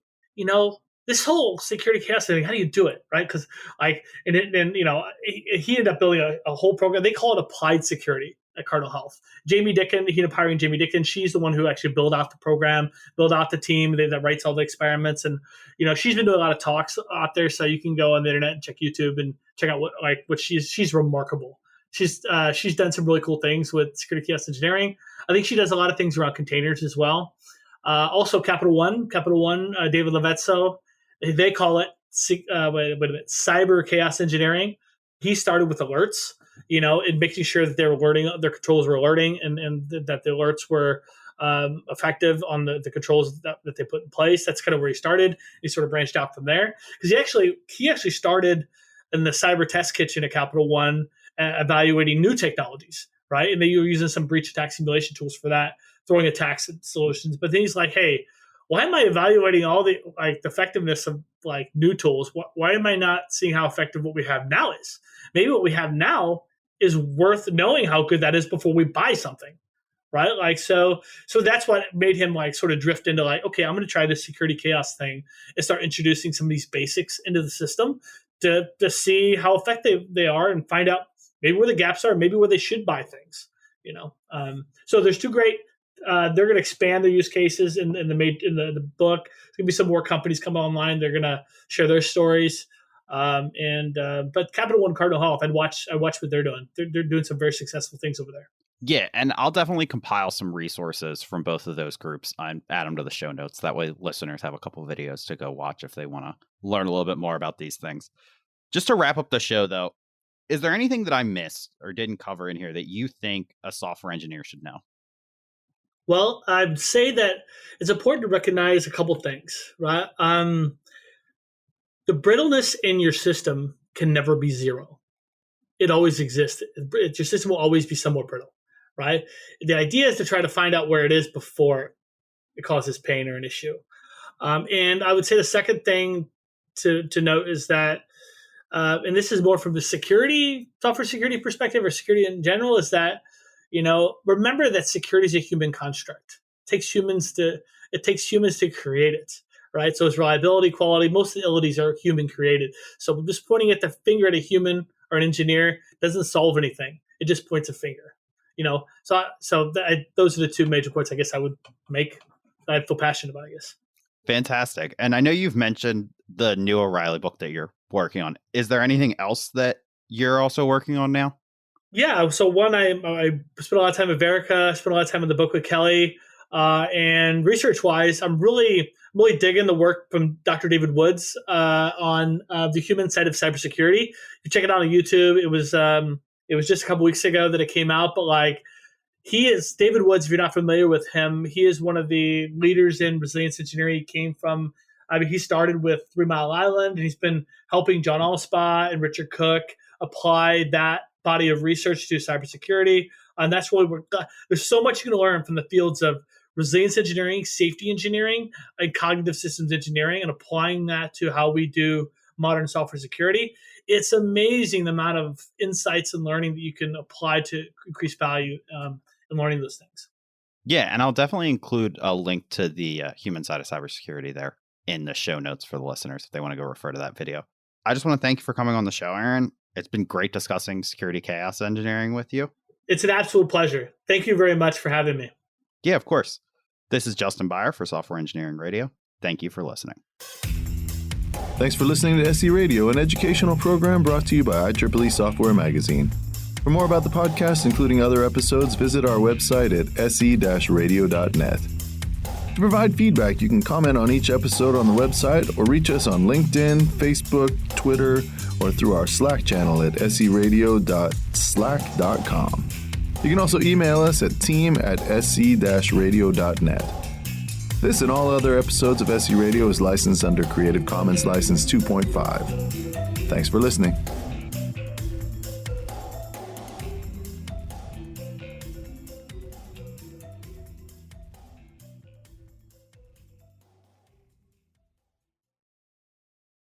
C: this whole security chaos thing, how do you do it?" Right? Because he ended up building a whole program. They call it applied security at Cardinal Health. Jamie Dickon, he ended up hiring Jamie Dickon. She's the one who actually built out the program, built out the team that writes all the experiments. And, she's been doing a lot of talks out there. So you can go on the internet and check YouTube and check out what she's remarkable. She's done some really cool things with security chaos engineering. I think she does a lot of things around containers as well. Also Capital One, David Levetso, they call it cyber chaos engineering. He started with alerts, and making sure that their controls were alerting, and that the alerts were effective on the controls that they put in place. That's kind of where he started. He sort of branched out from there because he actually started in the cyber test kitchen at Capital One, evaluating new technologies, right? And they were using some breach attack simulation tools for that, throwing attacks at solutions. But then he's like, hey, why am I evaluating all the effectiveness of new tools? Why am I not seeing how effective what we have now is? Maybe what we have now is worth knowing how good that is before we buy something, right? So that's what made him sort of drift into okay, I'm going to try this security chaos thing and start introducing some of these basics into the system to see how effective they are and find out maybe where the gaps are, maybe where they should buy things. So there's two great. They're going to expand their use cases in the book. There's going to be some more companies come online. They're going to share their stories. But Capital One, Cardinal Health, I watch what they're doing. They're doing some very successful things over there.
B: Yeah, and I'll definitely compile some resources from both of those groups and add them to the show notes. That way listeners have a couple of videos to go watch if they want to learn a little bit more about these things. Just to wrap up the show, though, is there anything that I missed or didn't cover in here that you think a software engineer should know?
C: Well, I'd say that it's important to recognize a couple things, right? The brittleness in your system can never be zero. It always exists. Your system will always be somewhat brittle, right? The idea is to try to find out where it is before it causes pain or an issue. And I would say the second thing to note is that, and this is more from the software security perspective or security in general, is that remember that security is a human construct. It takes humans to create it, right? So it's reliability, quality. Most of the abilities are human created. So just pointing at the finger at a human or an engineer doesn't solve anything. It just points a finger, those are the two major points I guess I would make that I feel passionate about, I guess.
B: Fantastic. And I know you've mentioned the new O'Reilly book that you're working on. Is there anything else that you're also working on now?
C: Yeah. So one, I spent a lot of time at Verica, spent a lot of time in the book with Kelly, and research-wise, I'm really digging the work from Dr. David Woods on the human side of cybersecurity. You check it out on YouTube. It was just a couple weeks ago that it came out, but like he is David Woods. If you're not familiar with him, he is one of the leaders in resilience engineering. He came from, he started with 3 Mile Island, and he's been helping John Allspaw and Richard Cook apply that body of research to cybersecurity. And that's really there's so much you can learn from the fields of resilience engineering, safety engineering, and cognitive systems engineering, and applying that to how we do modern software security. It's amazing the amount of insights and learning that you can apply to increase value in learning those things.
B: Yeah, and I'll definitely include a link to the human side of cybersecurity there in the show notes for the listeners if they want to go refer to that video. I just want to thank you for coming on the show, Aaron. It's been great discussing security chaos engineering with you.
C: It's an absolute pleasure. Thank you very much for having me.
B: Yeah, of course. This is Justin Byer for Software Engineering Radio. Thank you for listening.
A: Thanks for listening to SE Radio, an educational program brought to you by IEEE Software Magazine. For more about the podcast, including other episodes, visit our website at se-radio.net. To provide feedback, you can comment on each episode on the website or reach us on LinkedIn, Facebook, Twitter, or through our Slack channel at seradio.slack.com. You can also email us at team@se-radio.net. This and all other episodes of SE Radio is licensed under Creative Commons License 2.5. Thanks for listening.